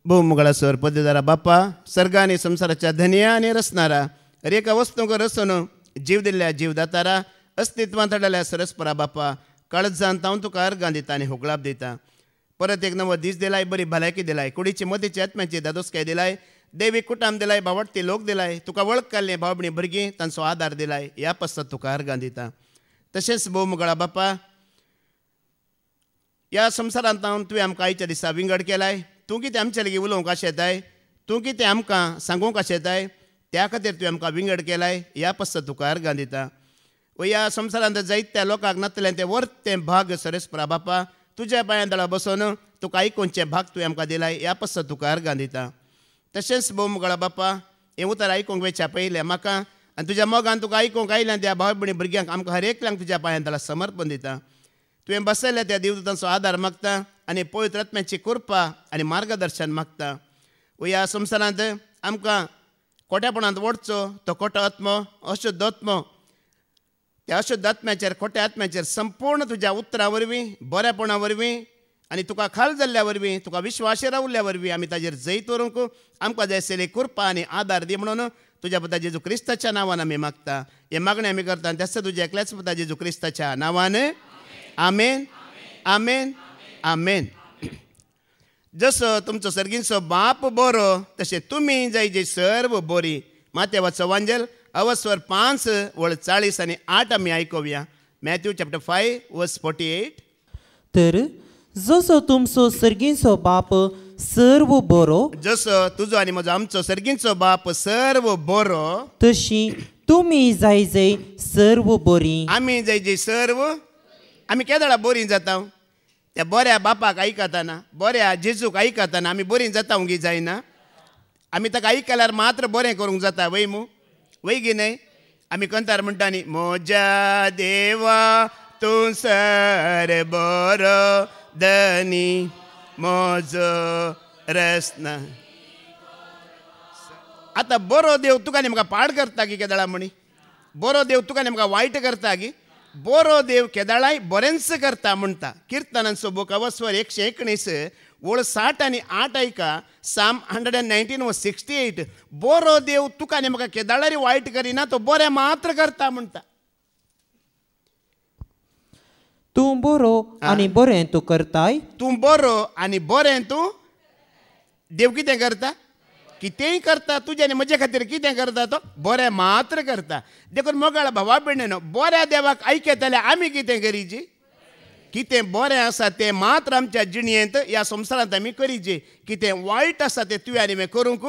भूमुगळासर पदवीदारा बाप्पा सर्गा आनी संवसाराच्या धन्या आनी रचणारा हर एका वस्तूंक रचून जीव दिल्ल्या जीवदातारा अस्तित्वांत हाडल्या सरस्परा बाप्पा काळजांत हांव तुका अर्गां दिता आनी होगळाप दिता. परत एक नवो दीस दिलाय, बरी भलायकी दिलाय, कुडीची मतीची आत्म्याची दादोसकाय दिलाय, दैवीक कुटुंब दिलाय, भावडती लोक दिलाय, तुका वळख काडली भावबणी भुरगीं तांचो आदार दिलाय. ह्या पसत तुका अर्गां दिता. तशेंच भोवमुगळा बाप्पा ह्या संवसारांत तुवें आमकां आयच्या दिसा विंगड केलाय. तूं कितें आमचे लागीं उलोवंक आशेताय, तूं कितें आमकां सांगूंक आशेताय, त्या खातीर तुवें आमकां विंगड केलाय. ह्या पसत तुका अर्गां दिता. ह्या संवसारांत जायत्या लोकांक नातलें तें वर्तें भाग सरस्परा बाप्पा तुज्या पांयां तळा बसून तुका आयकुनचे भाग तुवें आमकां दिलाय. ह्या पसत तुका अर्गां दिता. तशेंच भोवमुगळा बाप्पा हें उतर आयकूंक वेच्या पयलें म्हाका आनी तुज्या मोगान तुका आयकूंक आयल्या त्या भाव भयणी भुरग्यांक आमकां हर एकल्यांक तुज्या पांयां तळा समर्पण दिता. तुवें बसयल्या त्या देवदूतांचो आदार मागता आनी पवित्र आत्म्याची कृपा आनी मार्गदर्शन मागता. ह्या संवसारांत आमकां खोट्यापणांत ओडचो तो खोटो आत्मो, अशुद्ध आत्मो, त्या अशुद्ध आत्म्याचेर खोट्या आत्म्याचेर संपूर्ण तुज्या उतरां वरवीं बरेपणा वरवीं आनी तुका खाल जाल्ल्या वरवीं तुका विश्वासी रावल्ल्या वरवीं आमी ताजेर जैत व्हरूंक आमकां जाय आसलेली कृपा आनी आदार दी म्हणून तुज्या पुता जेजू क्रिस्ताच्या नांवान आमी मागता. हे मागणें आमी करता आनी तेच तुज्या एकल्याच पुता जेजू क्रिस्ताच्या नांवान आमेन आमेन आमेन. जसो तुमचो सर्गींचो बाप बरो तशें तुमी जायचे सर्व बरी. मातेवाचो वांजेल अवस्वर 5:40 आनी 8 आमी आयकुया. Matthew chapter 5:48. तर जसो तुमचो सर्गींचो बाप सर्व बरो, जसो तुजो आनी म्हजो आमचो सर्गींचो बाप सर्व बरो, तशी तुमी जायजे सर्व बरी. आमी जायचे सर्व आमी केदाळा बरीं जाता. त्या बऱ्या बापाक आयकताना, बऱ्या जेजूक आयकताना आमी बरीं जाता उगी जायना. आमी ताका आयकल्यार मात्र बरें करूंक जाता वय मू वय गी न्हय. आमी कंतार म्हणटा न्ही, म्हज्या देवा तूं सर बरो धनी म्हजो रस्ना. आतां बरो देव तुका न्ही म्हाका पाड करता गी केदाळा म्हणी. बरो देव तुका न्ही म्हाका वायट करता गी. बरो देव केदाळाय बरेंच करता म्हणटा. किर्तनांचो बूक अवस्वर 119:60 आनी 8 ऐका. साम 119:68. बरो देव तुका न्ही म्हाका केदाळारी वायट करिना, तो बरें मात्र करता म्हणटा. तूं बरो आनी बरें तूं करताय. तूं बरो आनी बरें तूं. देव कितें करता? कितेंय करता. तुज्या आनी म्हजे खातीर कितें करता? तो बरें मात्र करता. देखून मोगाळ भावा भयणीनो, बऱ्या देवाक आयकत जाल्यार आमी कितें करीचे? कितें बरें आसा तें मात्र आमच्या जिणयेंत ह्या संवसारांत आमी करीचे. कितें वायट आसा तें तुवें आनी हांवें करूंक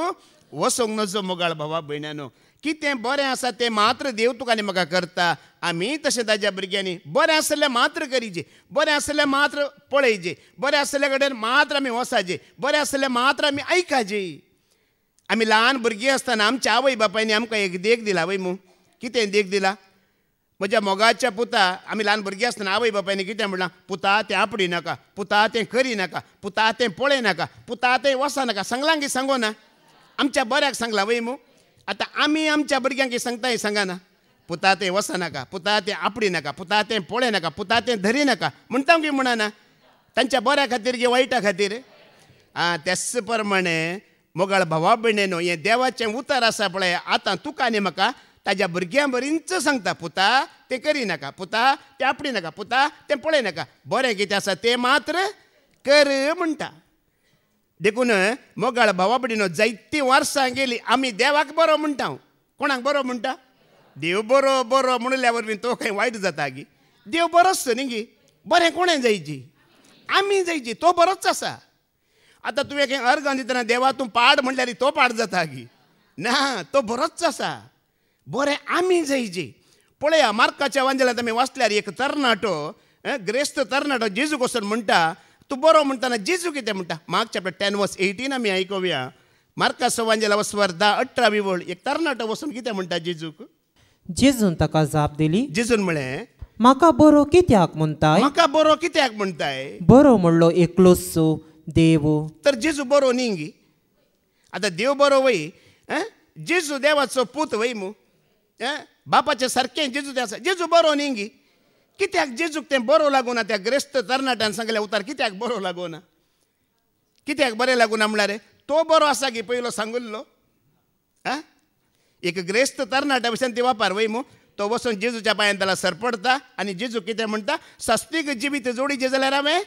वचोंक नजो मोगाळ भावा भयण्यानो. कितें बरें आसा तें मात्र देव तुका आनी म्हाका करता. आमी तशें ताज्या भुरग्यांनी बरें आसलें मात्र करीचे, बरें आसलें मात्र पळयचे, बरें आसले कडेन मात्र आमी वसाचे, बरें आसलें मात्र आमी आयकाचे. आमी ल्हान भुरगीं आसतना आमच्या आवय बापायनी आमकां एक देख दिला वय मू. कितें देख दिला? म्हज्या मोगाच्या पुता आमी ल्हान भुरगीं आसतना आवय बापायनी कितें म्हणलां? पुता तें आपडी नाका, पुता तें करी नाका, पुता तें पळय नाका, पुता तें वचनाका. सांगलां की सांगो ना? आमच्या बऱ्याक सांगलां वय मू. आतां आमी आमच्या भुरग्यांक सांगताय सांगाना? पुता तें वचनाका, पुता तें आपडी नाका, पुता तें पळय नाका, पुता तें धरी नाका म्हणटा की म्हणना? तांच्या बऱ्या खातीर गे वायटा खातीर? तेच प्रमाणे मोगाळ भावा भयणीनो, हें देवाचें उतर आसा पळय. आतां तुका आनी म्हाका ताज्या भुरग्यां बरींच सांगता, पुता तें करी नाका, पुता तें आपडी नाका, पुता तें पळय नाका, बरें कितें आसा तें मात्र कर म्हणटा. देखून मोगाळ भावा भयणीनो, जायतीं वर्सां गेलीं आमी देवाक बरो म्हणटा. कोणाक बरो म्हणटा? देव बरो बरो म्हणल्या वरवीं तो खंय वायट जाता गी? देव बरोच न्ही गी. बरें कोणें जायची? आमी जायची. तो बरोच आसा. आतां तुवें खंय अर्गां दितना देवा तूं पाड म्हणल्यार तो पाड जाता गी? ना, तो बरोच आसा. बरें आमी जायची. पळया, मार्काच्या वांजेलांत आमी वाचल्यार एक तरणाटो, ग्रेस्त तरणाटो जेजूक वचून म्हणटा, तूं बरो म्हणटाना जेजू कितें म्हणटा? मार्क चॅप्टर 10:18 आमी आयकुया. मार्काचो वांजेला वस्वर 10:18 एक तरणाटो वचून कितें म्हणटा जेजूक? जेजून ताका जाप दिली. जेजून म्हळें, म्हाका बरो कित्याक म्हणटाय? म्हाका बरो कित्याक म्हणटाय? बरो म्हणलो एकलोचो देव. तर जेजू बरो न्ही गी. आतां देव बरो वय. जेजू देवाचो पूत वय मू. बापाचें सारकें जेजू तें आसा. जेजू बरो न्ही गी. कित्याक जेजूक तें बरो लागूना? त्या ग्रेस्त तरणाट्यान सांगलें उतार कित्याक बरो लागूना? कित्याक बरें लागूना म्हणल्यार तो बरो आसा की पयलो सांगुल्लो आ एक ग्रेस्त तरणाट्या भशेन ती वापर वय मू तो वचून जेजूच्या पांयान त्याला सरपडता आनी जेजू कितें म्हणटा सस्तीक जिवीत जोडीचे जाल्यार हांवें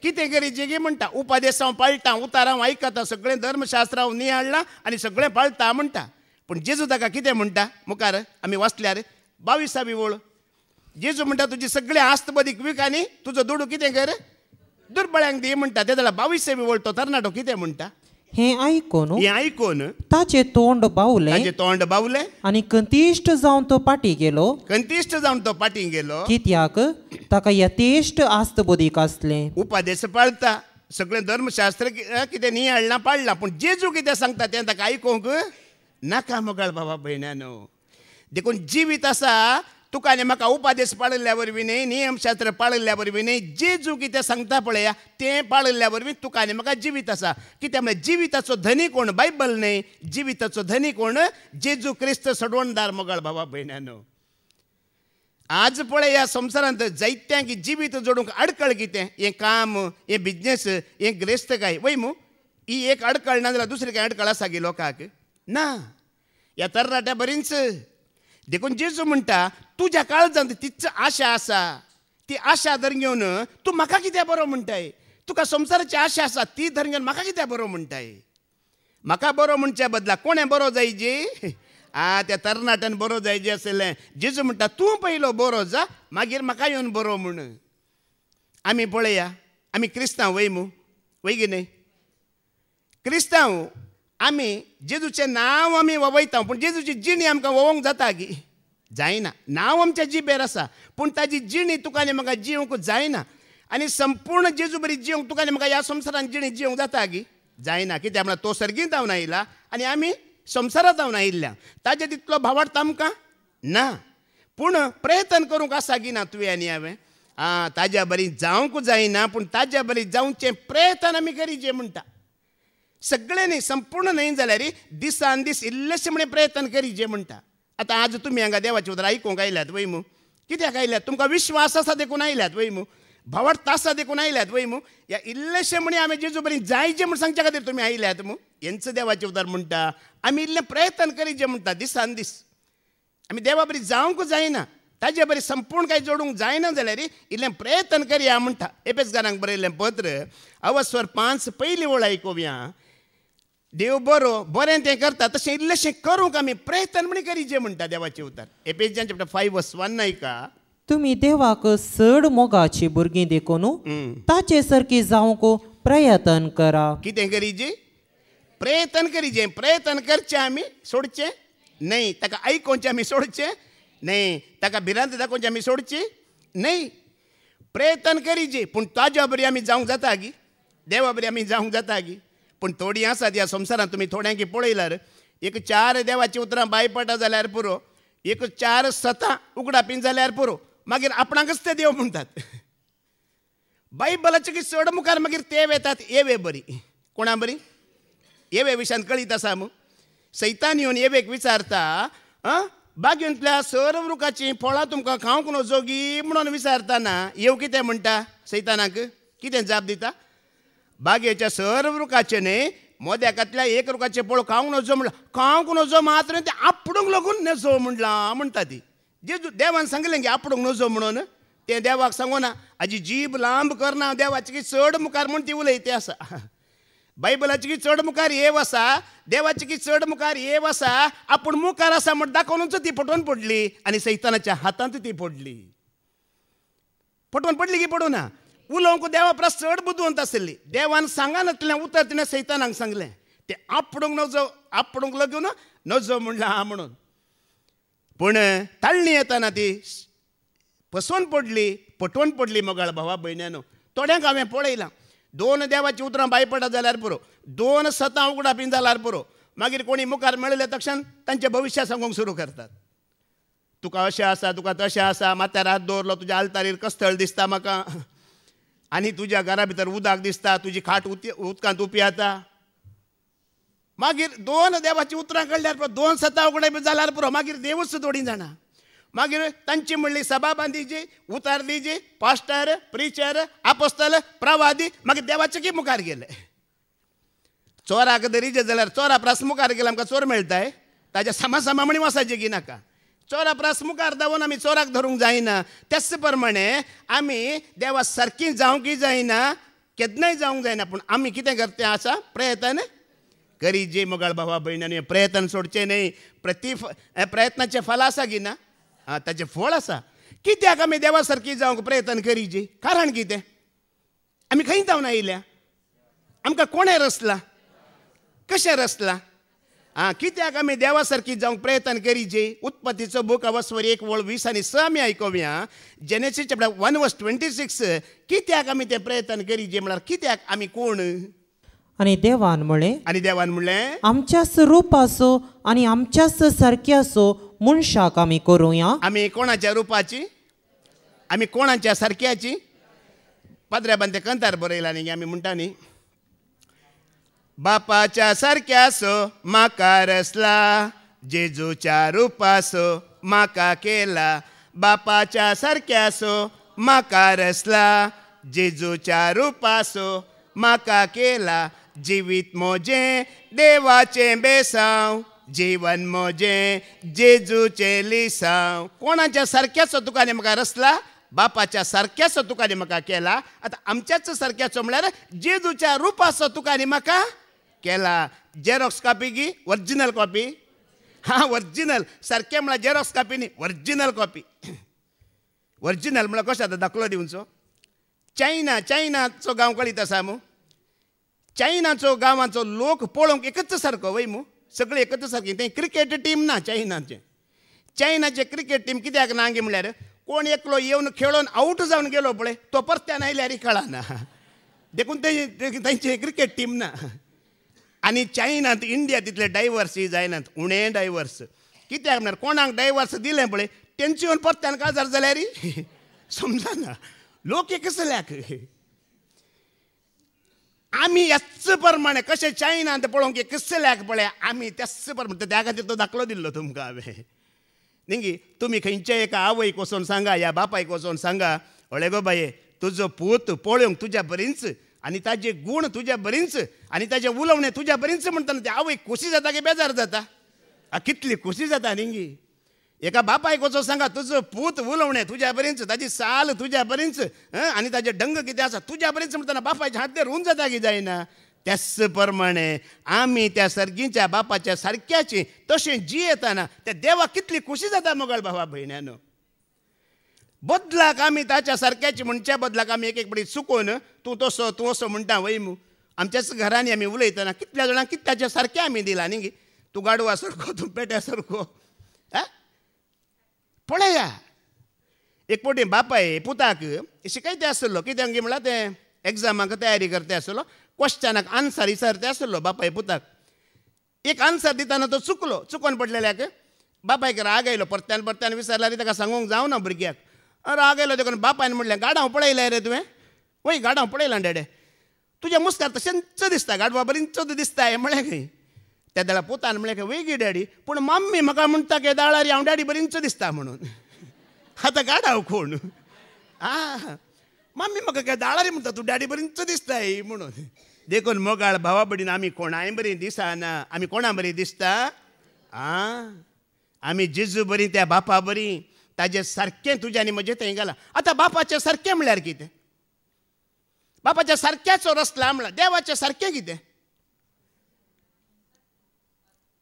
कितें करीचें गे म्हणटा उपादेश हांव पाळटा उतार हांव आयकता सगळें धर्मशास्त्र हांव नियाळ्ळां आनी सगळें पाळटा म्हणटा पूण जेजू ताका कितें म्हणटा मुखार आमी वाचल्यार 22वी ओळ जेजू म्हणटा तुजी सगळें आस्त बदीक विक आनी तुजो दुडू कितें कर दुर्बळ्यांक दी म्हणटा ते जाल्यार 22वी ओळ तो तरणाटो कितें म्हणटा हें आयकून ताचे तोंड बावलें आनी कंतिश्ट जावन तो पाटी गेलो कित्याक ताका यथेश्ट आस्त बदीक आसलें उपादेश पाळता सगळें धर्मशास्त्र कितें नियाळ्ळां पाळ्ळां पूण जेजू कितें सांगता तें ताका आयकूंक नाका मोगाळ बाबा भयणानो देखून जिवीत आसा तुका आनी म्हाका उपादेश पाळिल्ल्या वरवीं न्ही नियमशास्त्र पाळिल्ल्या वरवीं न्ही जेजू कितें सांगता पळया तें पाळिल्ल्या वरवीं तुका आनी म्हाका जिवीत आसा कित्याक म्हळ्यार जिविताचो धनी कोण बायबल न्ही जिविताचो धनी कोण जेजू क्रिस्त सोडवणदार मोगाळ बाबा भयणानो आज पळय ह्या संवसारांत जायत्यांक जिवीत जोडूंक आडखळ कितें हें काम हें बिजनेस हें ग्रेस्तकाय वय मू ही एक आडखळ ना जाल्यार दुसरी कांय आडखळ आसा गे लोकांक ना ह्या तरणाट्या बरींच देखून जेजू म्हणटा तुज्या काळजांत तीच आशा आसा ती आशा धरून घेवन तूं म्हाका कित्याक बरो म्हणटाय तुका संवसाराची आशा आसा ती धरून घेवन म्हाका कित्याक बरो म्हणटाय म्हाका बरो म्हणच्या बदला कोणें बरो जायजे त्या तरणाट्यान बरो जायजें आसलें जेजू म्हणटा तूं पयलो बरो जा मागीर म्हाका येवन बरो म्हूण आमी पळया आमी क्रिस्तांव वय मू वय गे न्ही क्रिस्तांव आमी जेजूचें नांव आमी ववयता पूण जेजूची जिणी आमकां वोवंक जाता गी जायना नांव आमच्या जिबेर आसा पूण ताजी जिणी तुका आनी म्हाका जिवंक जायना आनी संपूर्ण जेजू बरी जिवंक तुका आनी म्हाका ह्या संवसारांत जिणी जिवंक जाता गी जायना कित्याक म्हळ्यार तो सर्गींत जावन आयला आनी आमी संवसारांत जावन आयिल्ल्या ताजे तितलो भावार्थ आमकां ना पूण प्रयत्न करूंक आसा गी ना तुवें आनी हांवें ताज्या बरी जावंक जायना पूण ताज्या बरी जावचें प्रयत्न आमी करीचे म्हणटा सगळें न्ही संपूर्ण न्ही जाल्यार दिसान दीस इल्लेशे म्हणे प्रयत्न करीचे म्हणटा आतां आज तुमी हांगा देवाचें उतर आयकूंक आयल्यात वय मू कित्याक आयल्यात तुमकां विश्वास आसा देखून आयल्यात वय मू भावार्थ आसा देखून आयल्यात वय मू ह्या इल्लेशे म्हणे आमी जेजू बरी जायचे म्हूण सांगच्या खातीर तुमी आयल्यात मू हेंच देवाचें उतर म्हणटा आमी इल्लें प्रयत्न करीचे म्हणटा दिसान दीस आमी देवा बरी जावंक जायना ताजे बरी संपूर्ण कांय जोडूंक जायना जाल्यार इल्लें प्रयत्न करया म्हणटा एफेसकारांक बरयल्लें पत्र अवस्वर 5 पयली ओळ आयकुया देव बरें तें करता तशें इल्लेशें करूंक आमी प्रयत्न म्हण करीचे म्हणटा देवाचें उतर एफेसियन चॅप्टर 5 वर्स 1 आयका तुमी देवाक चड मोगाची भुरगीं देखून ताचे सारकी जावंक प्रयत्न करा कितें करीचे प्रयत्न करचें आमी सोडचें न्हय ताका आयकोवचें आमी सोडचें न्हय ताका भिरांत दाखोवचें आमी सोडचें न्हय प्रयत्न करीचे पूण ताज्या बरी आमी जावंक जाता गी देवा बरी आमी जावंक जाता गी पूण थोडीं आसात ह्या संवसारांत तुमी थोड्यांकी पळयल्यार एक 4 देवाची उतरां बायपडटा जाल्यार पुरो एक 4 सतां उगडापी जाल्यार पुरो मागीर आपणाकच ते देव म्हणटात बायबलाचे की चड मुखार मागीर ते येतात एवे बरी कोणा बरी एवे विशयान कळीत आसा मू सैतान येवन एवेक विचारता बागेंतल्या सर्व वृक्षाची फळां तुमकां खावंक नजोगी म्हणून विचारतना येव कितें म्हणटा सैतानाक कितें जाप दिता बागेच्या सर्व वृक्षाचे न्ही मोद्याकातल्या एक वृक्षाचे फळ खावंक नजो म्हणला खावंक नजो मात्र ते आपडूंक लागून नजो म्हणला म्हणटा ती जेजू देवान सांगलें की आपडूंक नजो म्हणून तें देवाक सांगोना हाजी जीब लांब करना देवाची की चड मुखार म्हण ती उलयते आसा बायबलाची की चड मुखार येव आसा देवाची की चड मुखार येव आसा आपूण मुखार आसा म्हण दाखोवनूच ती फटोवन पडली आनी सैतानाच्या हातांत ती पडली फटोवन पडली की पडूं ना उलोवंक देवा परस चड बुदवंत आसली देवान सांगानातलें उतर तिणें सैतानाक सांगलें तें आपडूंक लागून नजो म्हणला म्हणून पूण ताळणी येताना ती फसोवन पडली फटोवन पडली मोगाळ भावा भयण्यानो थोड्यांक हांवें पळयलां 2 देवाची उतरां भायर पडटा जाल्यार पुरो 2 सतां उगडापी जाल्यार पुरो मागीर कोणी मुखार मेळिल्ले तक्षण तांचें भविश्य सांगूंक सुरू करतात तुका अशें आसा तुका तशें आसा माथ्यार हात दवरलो तुज्या आल्तारीर कस्तळ दिसता म्हाका आनी तुज्या घरा भितर उदक दिसता तुजी खाट उदकांत उबी जाता मागीर 2 देवाची उतरां कळल्यार पुरो 2 सतां उगडापी जाल्यार पुरो मागीर देवूच थोडी जाणा मागीर तांची म्हणली सभा बांदीची उतार दिजी पास्टर प्रिचर आपोस्तल प्रवादी मागीर देवाचे की मुखार गेले चोराक धरीचे जाल्यार चोरा प्रास मुखार गेल्यार आमकां चोर मेळटाय. ताज्या सामासामामणी वसाचें की नाका. चोरा प्रास मुखार धांवन आमी चोराक धरूंक जायना. त्याच प्रमाणे आमी देवा सारकीं जावंकय जायना, केन्नाय जावंक जायना. पूण आमी कितें करचें आसा, प्रयत्न करीजे मोगाळ भावा भयणांनी. प्रयत्न सोडचे न्हय. प्रयत्नाचें फळ आसा की ना? ताचें फळ आसा. कित्याक आमी देवा सारकी जावंक प्रयत्न करीजे? कारण कितें? आमी खंय जावन आयल्या? आमकां कोणें रचला? कशें रचला? कित्याक आमी देवा सारकी जावंक प्रयत्न करीजे? उत्पत्तीचो बूक 1:20-6 आमी आयकोवया. Genesis chapter 1:26. कित्याक आमी ते प्रयत्न करीजे म्हळ्यार कित्याक आमी कोण? आणि देवान म्हणलें आमच्याच रुपाचो आनी आमच्याच सारक्याचो मनशाक आमी करूया. आमी कोणाच्या रुपाची? आमी कोणाच्या सारक्याची? पाद्र्या बांदे कंतार बरयला न्ही, आमी म्हणटा न्ही, बापाच्या सारक्यासो म्हाका रचला, जेजूच्या रुपासो म्हाका केला. बापाच्या सारक्यासो म्हाका रचला, जेजूच्या रुपासो म्हाका केला. जिवीत मोजें देवाचें बेसांव, जीवन मोजें जेजूचें लिसांव. कोणाच्या सारक्याचो तुकाने म्हाका रचला? बापाच्या सारक्याचो तुकाने म्हाका केला. आतां आमच्याच सारक्याचो म्हळ्यार जेजूच्या रुपाचो तुकाने म्हाका केला. जेरॉक्स कॉपी की ओरिजिनल कॉपी? ओरिजिनल. सारकें म्हळ्यार जेरॉक्स कॉपी न्ही, ओरिजिनल कॉपी. ओरिजिनल म्हळ्यार कशें जाता दाखलो दिवचो? चायनाचो गांव कळीत आसा मू? चायनाचो गांवाचो लोक पळोवंक एकच सारको वय मू? सगळें एकच सारकी. थंय क्रिकेट टीम ना चायनाचे क्रिकेट टीम कित्याक ना गे म्हळ्यार कोण एकलो येवन खेळोन आउट जावन गेलो पळय तो परत्यान आयल्यार कळना. देखून थंयची क्रिकेट टीम ना. आनी चायनांत इंडिया तितले डायवर्स जायनात, उणें डायवर्स. कित्याक म्हळ्यार कोणाक डायवर्स दिलें पळय तेंची येवन परत्यान काजार जाल्यार समजना. लोक एक जाल्याक आमी ह्याच प्रमाणे कशें चायनांत पळोवंक एक जाल्याक पळय आमी त्याच प्रमाणे. त्या खातीर तो दाखलो दिल्लो तुमकां हांवें न्ही. तुमी खंयच्याय एका आवयक वचोन सांगा, या बापायक वचोन सांगा, अळे गो बाये तुजो पूत पळोवंक तुज्या बरींच आनी ताजे गूण तुज्या बरींच आनी ताजें उलोवणें तुज्या बरींच म्हणटना ते आवयक खोशी जाता की बेजार जाता? कितली खोशी जाता न्ही. एका बापायक वचोन सांगा तुजो पूत उलोवणें तुज्या बरींच, ताजी साल तुज्या बरींच आनी ताजे डंग कितें आसा तुज्या बरींच म्हणटना बापायच्या हात धरून जाता की जायना? त्याच प्रमाणे आमी त्या सर्गीच्या बापाच्या सारक्याची तशें जियेताना त्या देवाक कितली खोशी जाता मोगाळ भावा भयण्यानो. बदलाक आमी ताच्या सारक्याची म्हणच्या बदलाक आमी एक बडी चुकोवन तूं असो म्हणटा वय मू. आमच्याच घरांनी आमी उलयतना कितल्या जाणांक कित्याच्या सारकें आमी दिलां न्ही. तूं गाडवा सारको, तूं पेट्या सारको. पळया एक फावटी बापाय पुताक शिकयते आसलो. कित्याक म्हळ्यार तें एग्जामाक तयारी करता आसलो. क्वेश्चनाक आन्सर विचारता आसलो बापाय पुताक. एक आन्सर दितना तो चुकोन पडलेल्याक बापायक राग आयलो. परत्यान विचारल्यार ताका सांगूंक जावना भुरग्याक. राग आयलो देखून बापायन म्हणलें गाडाव पळयलें रे तुवें? वय गाडाव पळयलां डेडे. तुज्या मुस्कार तशेंच दिसता, गाडवा बरींच दिसता म्हळें खंय. त्या दाळा पुतान म्हळें वय गे डॅडी पूण मम्मी म्हाका म्हणटा की दाळारी हांव डॅडी बरींच दिसता म्हणून. आतां गाडाव कोण? मम्मी म्हाका काय दाळारी म्हणटा तूं डॅडी बरींच दिसताय म्हणून. देखून मोगाळ भावा भयणीन आमी कोणाय बरी दिसना. आमी कोणा बरी दिसता? आमी जेजू बरी, त्या बापा बरी. ताजे सारकें तुज्या आनी म्हजें थंय गेलां. आतां बापाचें सारकें म्हळ्यार कितें? बापाच्या सारक्याचो रचला म्हळ्यार देवाचें सारकें कितें?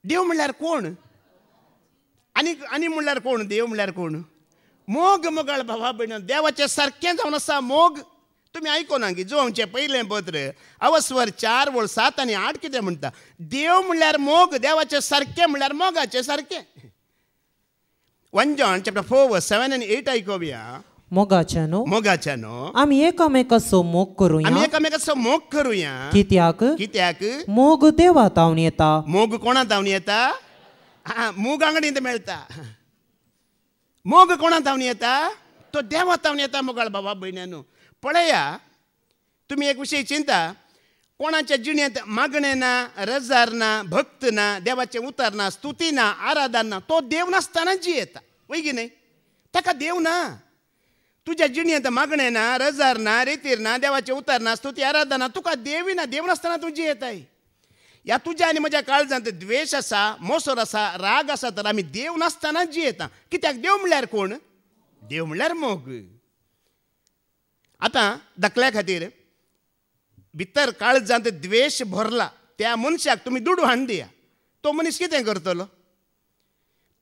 देव म्हळ्यार कोण? आनी म्हळ्यार कोण? देव म्हळ्यार कोण? मोग मोगाळ भावा भयण. देवाचें सारकें जावन आसा मोग. तुमी आयकोना की जोंचे पयलें पत्र 4:7 आनी 8 कितें म्हणटा? देव म्हळ्यार मोग, देवाचें सारकें म्हळ्यार मोगाचें सारकें. 1 John chapter 4:7 and 8 आयकोवया. मोगाच्यानो आमी एकामेकाचो मोग करूया. आमी एकामेकाचो मोग करूया. कित्याक मोग देवातावन येता. मोग कोणातावन येता? मोग आंगडींत मेळटा. मोग कोणातावन येता? तो देवातावन येता मोगाळ बाबा भयण्यानो. पळया तुमी एक विशय चिंता. कोणाच्या जिणेंत मागणें ना, रजार ना, भक्त ना, देवाचें उतर ना, स्तुती ना, आराधन ना, तो देव नासतना जियेता वय की न्हय? ताका देव ना. तुज्या जिणेंत मागणें ना, रजार ना, रितीर ना, देवाचें उतर ना, स्तुती आराधना, तुका देवी ना. देव नासतना तूं जियेताय. ह्या तुज्या आनी म्हज्या काळजांत द्वेश आसा, मोसोर आसा, राग आसा, तर आमी देव नासतना जियेता. कित्याक देव म्हणल्यार कोण? देव म्हणल्यार मोग. आतां दाखल्या खातीर भितर काळजांत द्वेश भरला त्या मनशाक तुमी दुडू हाडून दिया, तो मनीस कितें करतलो?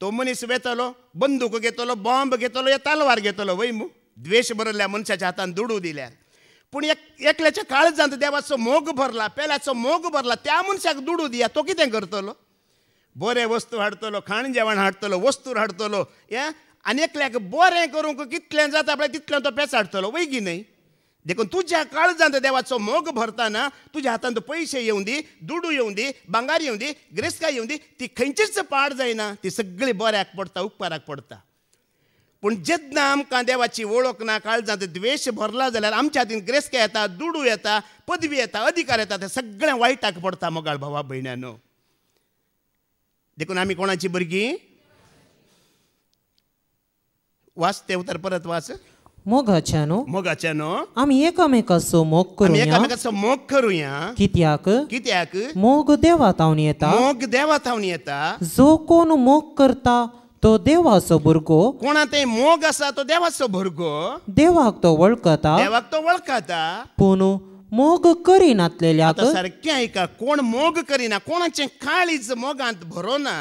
तो मनीस वेतलो, बंदूक घेतलो, बॉम्ब घेतलो, या तालवार घेतलो वय मू, द्वेश भरल्या मनशाच्या हातान दुडू दिल्यार. पूण एकल्याच्या काळजांत देवाचो मोग भरला, पेल्याचो मोग भरला, त्या मनशाक दुडू दिया, तो कितें करतलो? बरे वस्तू हाडटलो, खाण जेवण हाडटलो, वस्तू हाडटलो, आनी एकल्याक बरें करूंक कितलें जाता पळय तितलें तो पेचाडटलो वय की न्हय. देखून तुज्या काळजांत देवाचो मोग भरतना तुज्या हातांत पयशे येवं दी, दुडू येवं दी, भांगार येवं दी, गिरेस्तकाय येवं दी, ती खंयचीच पाड जायना, ती सगळी बऱ्याक पडटा, उपकाराक पडटा. पूण जेन्ना आमकां देवाची वळख ना, काळजांत द्वेश भरला जाल्यार आमच्या हातीन गिरेस्तकाय येता, दुडू येता, पदवी येता, अधिकार येता, तें सगळें वायटाक पडटा मोगाळ भावा भयण्यानो. देखून आमी कोणाची भुरगीं? वाच तें उतर परत वाच. मोगाच्यानो आमी एकामेकाचो मोग करूया. एकामेकाचो मोग करूया. कित्याक? कित्याक? मोग देवातावन येता. मोग देवातावन येता. जो कोण मोग करता तो देवाचो भुरगो. कोणा ते मोग आसा तो देवाचो भुरगो. देवाक तो वळखता. देवाक तो वळखता. पूण मोग करिनातलेल्याक सारकें आयका, कोण मोग करिना, कोणाचें काळीज मोगांत भरोना,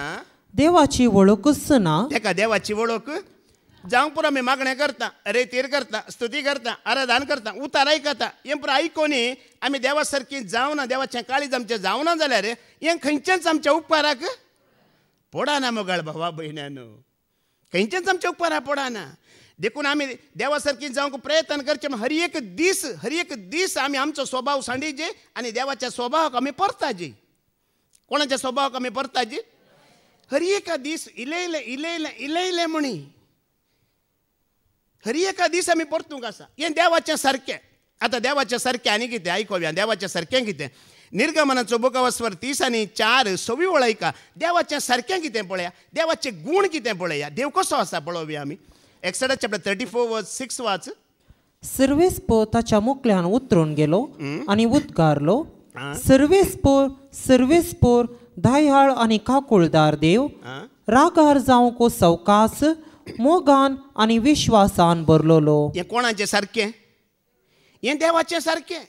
देवाची वळखच ना. तेका देवाची वळख जावंक पुरो आमी मागणें करता, रेतीर करता, स्तुती करता, आराधन करता, उतार आयकता, हें पुरो आयकोनी आमी देवा सारकीं जावना, देवाचें काळीज आमचें जावना जाल्यार हें खंयचेंच आमच्या उपकाराक पडना मोगाळ भावा भयण्यानो. खंयचेंच आमच्या उपकाराक पडना. देखून आमी देवा सारकीं जावंक प्रयत्न करचे. हर एक दीस आमी आमचो स्वभाव सांडिजे आनी देवाच्या स्वभावाक आमी परताजे. कोणाच्या स्वभावाक आमी परताजे? हर एका दीस इलयले म्हणी हर एका दीस आमी परतूंक आसा. हें देवाचें सारकें. आतां देवाचें सारकें आनी कितें आयकोव्या. देवाचें सारकें कितें? निर्गमनाचो बुकावस्वर 30 आनी 4 6 वळयका. देवाचें सारकें कितें पळया, देवाचे गूण कितें पळया, देव कसो आसा पळोवया आमी. एक्सोडस चॅप्टर 34 वर्स 6 वाच. सर्वेस्पो ताच्या मुखल्यान उतरून गेलो आनी उद्गारलो, सर्वेस्पोर धायहाळ आनी काकुळदार देव, रागार जावंक सवकास, मोगान आनी विश्वासान भरलोलो. हें कोणाचें सारकें? हें देवाचें सारकें.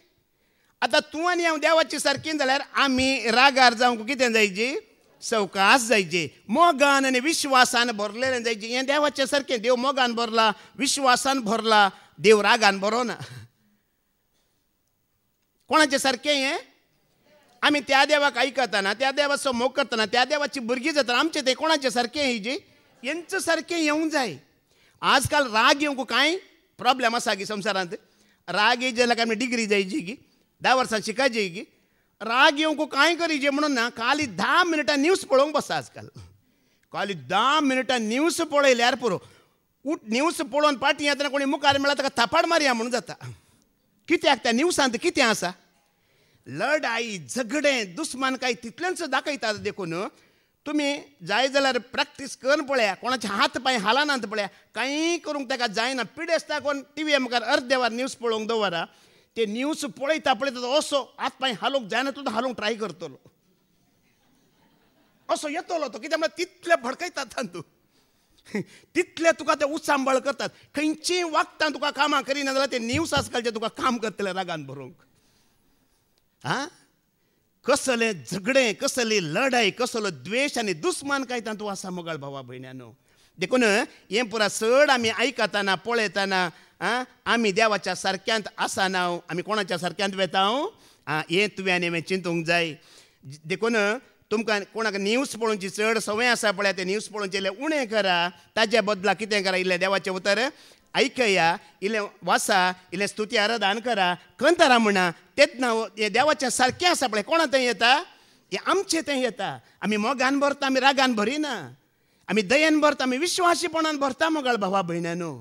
आतां तूं आनी हांव देवाचें सारकीं जाल्यार आमी रागार जावंक कितें जायची? सवकास जायची, मोगान आनी विश्वासान भरलेलें जायची. हें देवाचें सारकें. देव मोगान भरला, विश्वासान भरला, देव रागान भरोना. कोणाचें सारकें हें? आमी त्या देवाक आयकतना, त्या देवाचो मोग करतना, त्या देवाची भुरगीं जातना आमचें तें कोणाचें सारकें ही जी हेंच सारकें येवंक जाय. आजकाल राग येवंक कांय प्रॉब्लेम आसा गी संवसारांत. राग येयत जाल्यार आमी डिग्री जायची गी, 10 वर्सां शिकायची गी. राग येवंक कांय करीचे म्हणून ना, खाली 10 मिनटां न्यूज पळोवंक बसा आजकाल. खाली 10 मिनटां न्यूज पळयल्यार पुरो. न्यूज पळोवन पाटी येतना कोणी मुखार मेळ्ळा ताका थापाड मारया म्हणून जाता. कित्याक त्या न्यूजांत कितें आसा? लढाई, झगडें, दुस्मानकाय तितलेंच दाखयतात. देखून तुमी जाय जाल्यार प्रॅक्टीस करून पळया. कोणाचे हात पांय हालानात पळया. कांय करूंक ताका जायना. पिडेस्ता कोण टीव्ही मुखार अर्दे वर न्यूज पळोवंक दवरा. ते न्यूज पळयता असो हात पांय हालोवंक जायना, तुका हालोवंक ट्राय करतलो. असो येतलो तो. कित्याक म्हळ्यार तितले भडकयतात तूं. तितले तुका ते उचांबळ करतात. खंयचीय वागतां तुका कामां करिना जाल्यार ते न्यूज आजकालचे तुका काम करतले रागान भरोवंक. कसले झगडें, कसली लढाई, कसलो द्वेश आनी दुस्मान काय तातूंत आसा मोगाळ भावा भयण्यानो. देखून हें पुरा चड आमी आयकतना पळयतना आमी देवाच्या सारक्यांत आसना, आमी कोणाच्या सारक्यांत वेता हें तुवें आनी हांवें चिंतूंक जाय. देखून तुमकां कोणाक न्यूज पळोवची चड संवय आसा पळय, ते न्यूज पळोवचे इल्लें उणें करा. ताज्या बदला कितें करा, इल्लें देवाचें उतर आयकया, इल्लें वाचा, इल्लें स्तुती आराधन करा, कंतारा म्हणा. तेच नांव हें देवाचें सारकें आसा पळय. कोणा थंय येता? हें आमचें थंय येता. आमी मोगान भरता, आमी रागान भरिना. आमी दयेन भरता, आमी विश्वासीपणान भरता मोगाळ भावा भयण्यानो.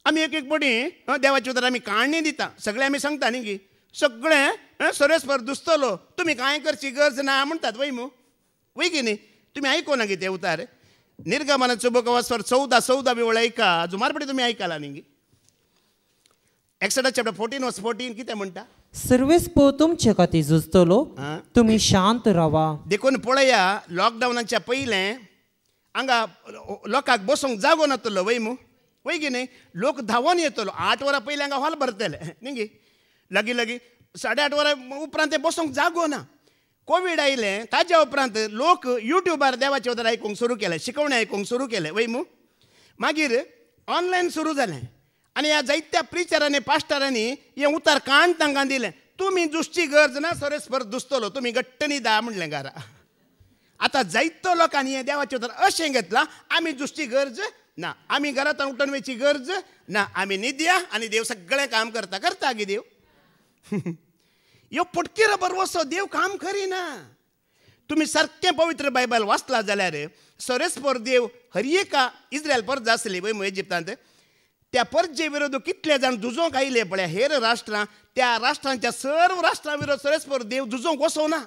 आमी एक पाटी देवाचे उतर आमी काणणी दिता. सगळें आमी सांगता न्ही गी, सगळें सरस्पर दुसतलो, तुमी कांय करची गरज ना म्हणटात वय मू, वय की न्ही. तुमी आयकोना गे तें उतार. निर्गमनाचो बुकावस्वर 14 बी वळयका. जुमार पाटी तुमी आयकला न्ही गी. एक्सोडस चॅप्टर 14:14 कितें म्हणटा? सर्वेस्पो तुमचे खातीर झुजतलो, तुम्ही शांत रावा. देखून पळया, लॉकडावनाच्या पयलें हांगा लोकांक बसूंक जागो नासलो वय की न्ही. लोक धांवून येतलो. 8 वरां पयलीं हांगा हॉल भरतले न्ही. लागीं 8:30 वरां उपरांत ते बसूंक जागो ना. कोवीड आयलें ताच्या उपरांत लोक युट्यूबार देवाचें उतर आयकूंक सुरू केलें, शिकवणी आयकूंक सुरू केलें मागीर ऑनलायन सुरू जालें. आनी ह्या जायत्या प्रिचरांनी पास्टरांनी हें उतर काण तांकां दिलें, तुमी जुसची गरज ना, सरेस्पर दुसतलो, तुमी घट्ट न्हिदा म्हणलें घरा. आतां जायतो लोकांनी हें देवाचें उतर अशें घेतलां, आमी जुसची गरज ना, आमी घरांतल्यान उठून वयची गरज ना, आमी न्हिदया आनी देव सगळें काम करता गे देव. ह्यो पटकीर बरो वचो, देव काम करिना. तुमी सारकें पवित्र बायबल वाचला जाल्यार सरेस्पर देव हर एका इस्रायल पर्ज आसली इजिप्तांत, त्या पर्जे विरोध कितले जाण झुजोंक आयले पळय हेर राष्ट्रां, त्या राष्ट्रांच्या सर्व राष्ट्रां विरोध सरेस्पर देव झुजोंक वचोना.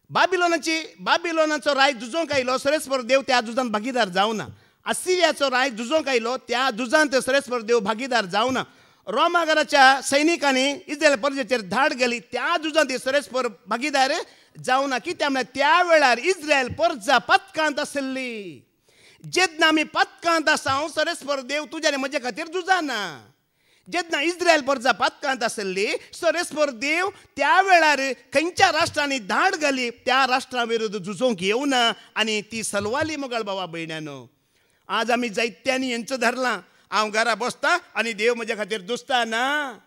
बाबिलोनाचो राय झुजोंक आयलो, सरेस्पर देव त्या झुजांत भागीदार जावना. असिरियाचो राय झुजोंक आयलो, त्या झुजांत सरेस्पर देव भागीदार जावना. रोमागराच्या सैनिकांनी इस्रायल पर्जेचेर धाड गेली, त्या झुजांत सरेस्पर भागीदार जावना. कित्याक म्हळ्यार त्या वेळार इस्रायल पर्जा पथकांत आसली. जेन्ना आमी पथकांत आसा, सरेस्पर देव तुज्या आनी म्हजे खातीर झुजाना. जेन्ना इस्रायल पर्जा पथकांत आसली, सरेस्पर देव त्या वेळार खंयच्या राष्ट्रांनी धाड घाली, त्या राष्ट्रां विरुद्ध झुजोंक येवना आनी ती सलवाली मोगाळ भावा भयण्यानो. आज आमी जायत्यांनी हेंच धरलां, हांव घरा बसतां आनी देव म्हजे खातीर झुजता ना.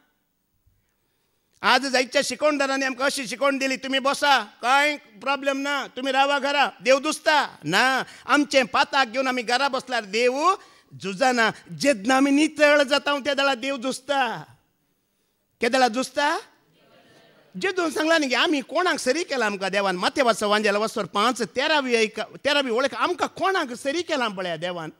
आज जायत्या शिकोवणदारांनी आमकां अशी शिकोवण दिली, तुमी बसा कांय प्रॉब्लेम ना, तुमी रावा घरा, देव झुजता ना. आमचें पाताक घेवन आमी घरा बसल्यार देव झुजना. जेन्ना आमी नितळ जाता त्या वेळार देव झुजता. केदळा झुजता? जेदून सांगला न्ही, आमी कोणाक सरी केला आमकां देवान. माथेवाचो वांजेला वचोर 5:13 वळख आमकां कोणाक सरी केला पळया देवान.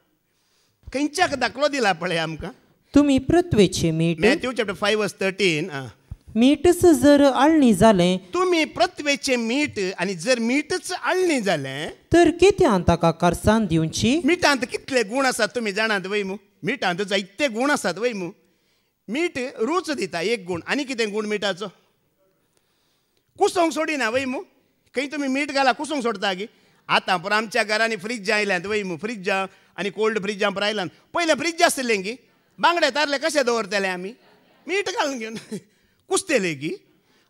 खंयच्याक दाखलो दिला पळय आमकां. तुम्ही पृथ्वीचे मीठ. Matthew chapter 5:13. मीठच जर आळणी जालें, तुमी पृथ्वेचें मीठ आनी जर मीठच आळणी जालें तर कित्याक ताका करसान दिवची? मिठांत कितले गूण आसात तुमी जाणात वयमू. मिठांत जायते गूण आसात वयमू. मीठ रूच दिता एक गूण. आनी कितें गूण मिठाचो? कुसोंक सोडिना वयमू. खंय तुमी मीठ घाला कुसोंक सोडता गी. आतां पण आमच्या घरांनी फ्रिज्जां आयल्यांत वयमू. फ्रिज्जां आनी कोल्ड फ्रिज्जां पण आयल्यान. पयलें फ्रिज्ज आसलें गी, बांगडे तारले कशें दवरतले आमी? मीठ घालून घेवन कुसतेले गी.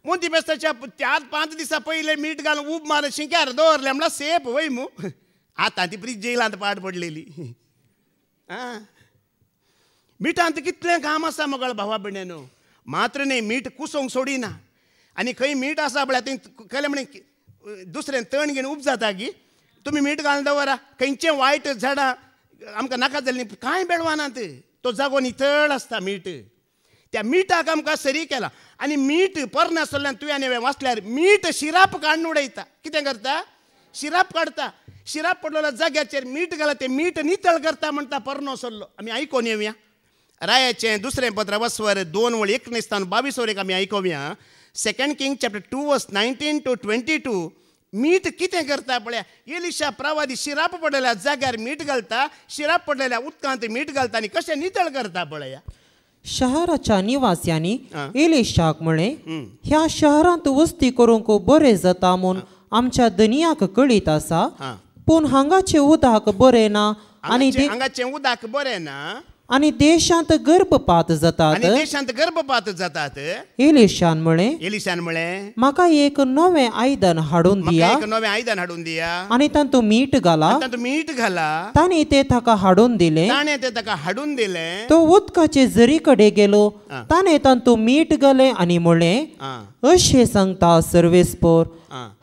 मोती बेस्ताच्या 4-5 दिसा पयले मीठ घालून उब मारून शिंक्यार दवरले म्हणल्यार सेफ वयमू. आतां ती फ्रिज येयलांत पाड पडलेली. मिठांत कितलें काम आसा मोगाळ भावा भयण्यानो. मात्र न्ही, मीठ कुसोंक सोडिना. आनी खंय मीठ आसा पळय थंय केलें म्हणे दुसरें तण घेवन उब जाता गी. तुमी मीठ घालून दवरा. खंयचें वायट झाडां आमकां नाका जालें न्ही कांय बेळवानात. तो जागो नितळ आसता मीठ. त्या मिठाक आमकां सरी केला. आनी मीठ परनासल्ल्यान तुवें आनी वाचल्यार मीठ शिराप काडून उडयता. कितें करता? शिराप काडटा. शिराप पडलेल्या जाग्याचेर मीठ घाला, तें मीठ नितळ करता म्हणटा परनासल्लो. आमी आयकोन येवया. रायाचें दुसरें पत्र वस्वर 2:19-22 आमी आयकोवया. 2 Kings chapter 2:19-22. मीठ कितें करता पळया. एलिशा प्रवादी शिराप पडलेल्या जाग्यार मीठ घालता, शिराप पडलेल्या उदकांत मीठ घालता आनी कशें नितळ करता पळया. शहराच्या निवास्यांनी एलिशाक म्हळें, ह्या शहरांत वस्ती करूंक बरें जाता म्हूण आमच्या दनियाक कळीत आसा, पूण हांगाचें उदक बरें ना हांगाचें उदक बरें ना आनी देशांत गर्भपात जातात. एलिशान म्हळें, म्हाका एक नवें आयदन हाडून दिया आनी तातूंत मीठ घाला. ताणें तें ताका हाडून दिलें. तो उदकाचे झरी कडेन गेलो. ताणें तातूंत मीठ घालें आनी म्हळें, अशें सांगता सर्वेस्पर,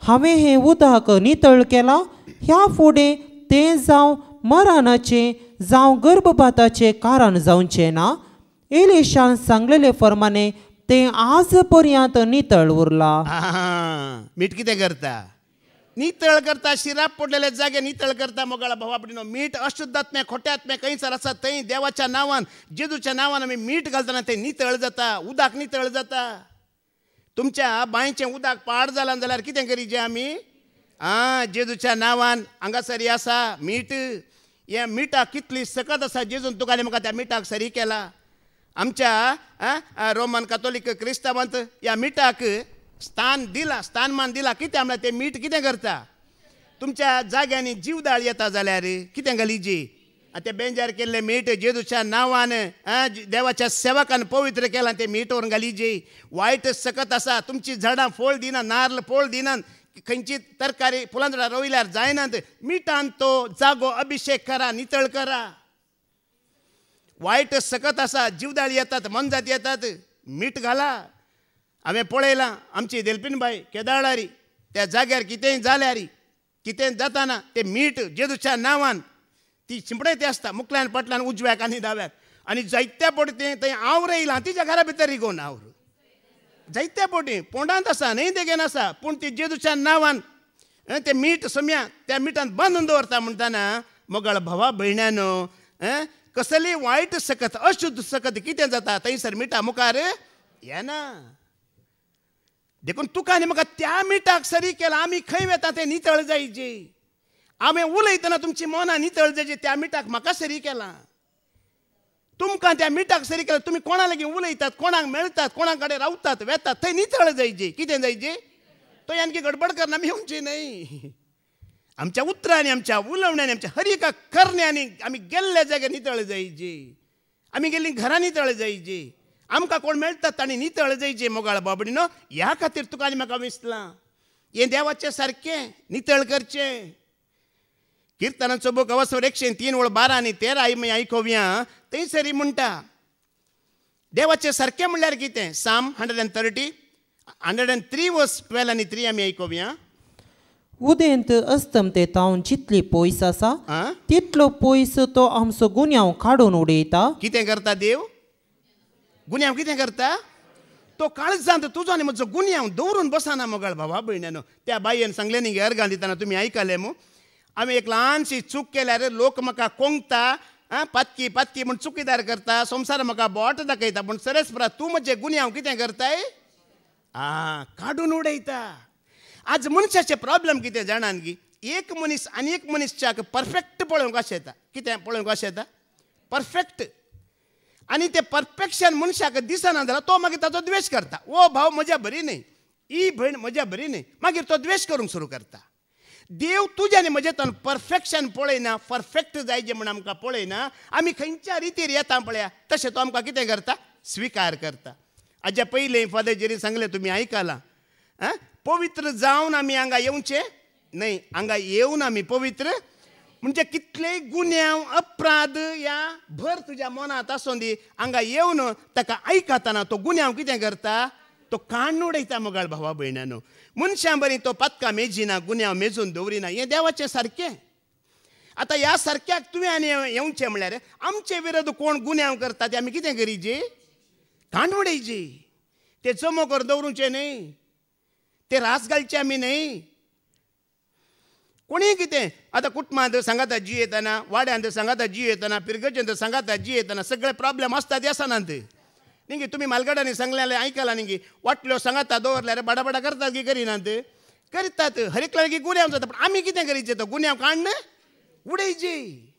हांवें हें उदक नितळ केलां. ह्या फुडें तें जावं मरणाचें जावं गर्भपाताचें कारण जावचें ना. एलिशान सांगलेले प्रमाणे तें आज पर्यंत नितळ उरलां. मीठ कितें करता? नितळ करता. शिराप पडलेले जागे नितळ करता. मोगाळा भावा भयणीनो, मीठ अशुद्धात्मे खोट्यात्मे खंयसर आसा थंय देवाच्या नांवान जेजूच्या नांवान आमी मीठ घालतना तें नितळ जाता. उदक नितळ जाता. तुमच्या बांयचें उदक पाड जालां जाल्यार कितें करीचें आमी? जेजूच्या नांवान हांगासरी आसा मीठ. ह्या मिठाक कितली सकत आसा. जेजून तुका आनी म्हाका त्या मिठाक सरी केला. आमच्या रोमन कॅथोलिक क्रिस्तांवांत ह्या मिठाक स्थानमान दिला. कितें म्हणल्यार ते मीठ कितें करता? तुमच्या जाग्यांनी जीवदाळ येता जाल्यार कितें घालीची? ते बेंजार केल्ले मीठ जेजूच्या नांवान देवाच्या सेवकान पवित्र केलां ते मीठ व्हरून घालीचे. वायट सकत आसा, तुमची झाडां फळ दिना, नारळ फळ दिनात, खंयची तरकारी फुलां झाडां रोयल्यार जायनात. मिठान तो जागो अभिषेक करा, नितळ करा. वायट सकत आसा, जीवदाळ येतात, मनजात येतात, मीठ घाला. हांवें पळयलां आमची देलपीनबाई केदाळारी त्या जाग्यार कितेंय जाल्यार कितें जाताना ते मीठ जेजूच्या नांवान ती शिंपडयती आसता मुखल्यान पटल्यान उजव्याक आनी दाव्याक. आनी जायत्या पोटी थंय आवर येयलां तिच्या घरा भितर रिगोवन आवर जायत्या पोटी पोंडांत आसा, न्हय देगेन आसा, पूण ती जेजूच्या नांवान ते मीठ सम्या त्या मिठान बांदून दवरता. म्हणटाना मोगाळ भावा भयण्यानो, कसली वायट सकत अशुद्ध सकत कितें जाता थंयसर मिठा मुखार येना. देखून तुका आनी म्हाका त्या मिठाक सरी केला. आमी खंय वेता तें नितळ जायचे. हांवें उलयतना तुमची मनां नितळ जायची. त्या मिठाक म्हाका सरी केला. तुमकां त्या मिठाक सरी केला. तुमी कोणा लागीं उलयतात, कोणाक मेळटात, कोणा कडेन रावतात, वेतात, थंय नितळ जायचे. कितें जायचे? तो आणखी गडबड करना आमी येवची न्हय. आमच्या उतरांनी, आमच्या उलोवण्यांनी, आमच्या हर एका करण्यांनी आमी गेल्ल्या जाग्यार नितळ जायचे. आमी गेल्लीं घरां नितळ जायची. आमकां कोण मेळटात तांणी नितळ जायचे. मोगाळ बाबडीनो, ह्या खातीर तुका आनी म्हाका विसलां हें देवाचें सारकें नितळ करचें. किर्तनाचो बूक अवस्वर 103:12 आनी 13 आमी आयकोवया. थंयसरी म्हणटा देवाचें सारकें म्हणल्यार कितें? साम 103 वर्स 12 आनी 3 आमी आयकोवया. उदेंत अस्तम ते तावन जितली पयस आसा तितलो पयस तो आमचो गुन्यांव काडून उडयता. कितें करता देव? गुन्यांव कितें करता? तो काळजांत तुजो आनी म्हजो गुन्यांव दवरून बसना. मोगाळ भावा भयण्यानो, त्या बायेन सांगलें न्ही अर्गां दितना तुमी आयकलें मू. हांवें एक ल्हानशी चूक केल्यार लोक म्हाका कोंगता, पातकी पातकी म्हूण चुकीदार करता, संवसार म्हाका बोट दाखयता. पूण सरस्परा तूं म्हजें गुन्यांव कितें करताय? काडून उडयता. आज मनशाचे प्रॉब्लेम कितें जाणान गी? एक मनीस आनी एक मनीसच्याक परफेक्ट पळोवंक अशें येता. कितें पळोवंक अशें येता? परफेक्ट. आनी तें परफेक्शन मनशाक दिसना जाल्यार तो मागीर ताचो द्वेश करता. ओ भाव म्हज्या बरी न्हय, ही भयण म्हज्या बरी न्हय, मागीर तो द्वेश करूंक सुरू करता. देव तुज्या आनी म्हजें तन परफेक्शन पळयना, परफेक्ट जायचें म्हण आमकां पळयना. आमी खंयच्या रितीर येता पळया तशें तो आमकां कितें करता? स्विकार करता. हाज्या पयलीं फादर जेरी सांगलें तुमी आयकलां, पवित्र जावन आमी हांगा येवचें न्हय, हांगा येवन आमी पवित्र म्हणजे कितलेय गुन्यांव अपराध ह्या भर तुज्या मनांत आसूं दी, हांगा येवन ताका आयकतना तो गुन्यांव कितें करता? तो काडून उडयता. मोगाळ भावा भयण्यानो, मनशां बरी तो पत्कां मेजिना, गुन्यांव मेजून दवरिना. हें देवाचें सारकें. आतां ह्या सारक्याक तुवें आनी येवचें म्हळ्यार आमचे विरोध कोण गुन्यांव करता ते आमी कितें करीचे? काडून उडयचे. ते जमो कर दवरूचे न्हय, ते रास घालचे आमी न्हय. कोणी कितें आतां कुटुंबांत सांगाता जी येतना, वाड्यांत सांगाता जी येतना, पिरगजेंत सांगाता जी येतना, सगळे प्रॉब्लेम आसतात आसनात न्ही. तुमी मालगड्यांनी सांगलेलें आयकलां न्ही, वाटल्यो सांगाता दवरल्यार बडाबडा करतात की करिनात? करतात. हर एकल्या लागीं गुन्यांव जाता. पूण आमी कितें करीचें? तो गुन्यांव काडून उडयचे.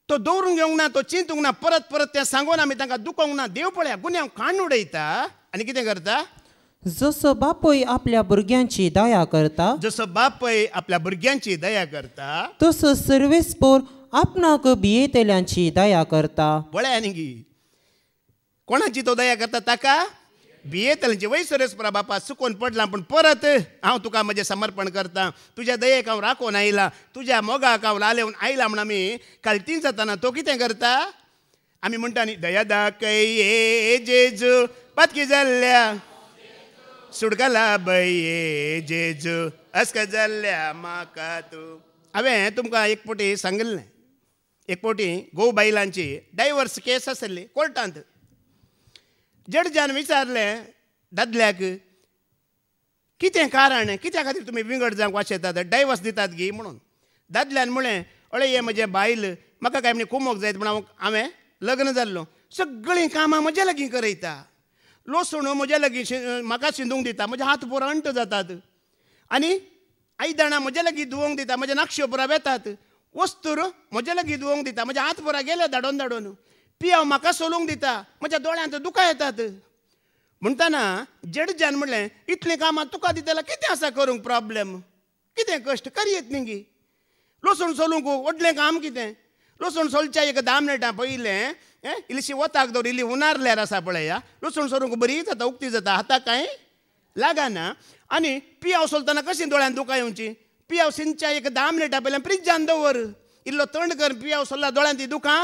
तो दवरूंक घेवंक ना, तो चिंतूंक ना, परत परत तें सांगून आमी तांकां दुखोवंक ना. देव पळया गुन्यांव काडून उडयता आनी कितें करता? जसो बापूय आपल्या भुरग्यांची दया करता, जसो बापूय आपल्या भुरग्यांची दया करता, तसो सर्वेस्पोर आपणाक भियेतल्यांची दया करता. पळया न्ही, कोणाची तो दया करता? ताका भियेतल्यांची. वय सर्वेस्परा बापा, चुकोवन पडलां पूण परत हांव तुका म्हजें समर्पण करतां. तुज्या दयेक हांव राखोवन आयलां, तुज्या मोगाक हांव लालेवन आयलां म्हण आमी कालतीन जाताना तो कितें करता? आमी म्हणटा न्ही, दया दाखय ये जेजू, पातकी जाल्ल्या सुडगला बये जेजू, अस्क जाल्ल्या म्हाका तूं. हांवें तुमकां एक पोटी सांगिल्लें, एक पोटी घोव बायलांची डायवर्स केस आसली कोर्टांत. जडजान विचारलें दादल्याक, कितें कारण, कित्या खातीर तुमी विंगड जावंक वाशेतात, डायवर्स दितात गी म्हणून. दादल्यान म्हळें, अळे हे म्हजें बायल, म्हाका काय म्हणून कुमोक जायत म्हणून हांवें लग्न जाल्लो. सगळीं कामां म्हज्या लागीं करयता. लोसण म्हज्या लागीं म्हाका शिंदूंक दिता, म्हजे हात पुरो अंट जातात. आनी आयदनां म्हज्या लागीं धुवंक दिता, म्हजे नाक्षो पुरा वेतात. वस्तूर म्हज्या लागीं धुवंक दिता, म्हजे हात पुरा गेले धाडोन धाडोन. पियाव म्हाका सोलूंक दिता, म्हज्या दोळ्यांत दुकां येतात. म्हणटाना जडजान म्हणलें इतलें कामां तुका दितलें कितें आसा करूंक प्रॉब्लेम, कितें कश्ट करयेत न्ही. लसूण सोलूंक व्हडलें काम कितें. लसूण सोलच्या एक 10 मिनटां पयलें इल्लीशी वताक दवर, इल्ली उनारल्यार आसा पळया, लसूण सोलूंक बरी जाता, उक्ती जाता, हाताक कांय लागना. आनी पियाव सोलतना कशी दोळ्यांत दुकां येवची. पियाव सिंच्या एक 10 मिनटां पयलें फ्रिजान दवर, इल्लो थंड कर, पियाव सोल्ला दोळ्यांत दुकां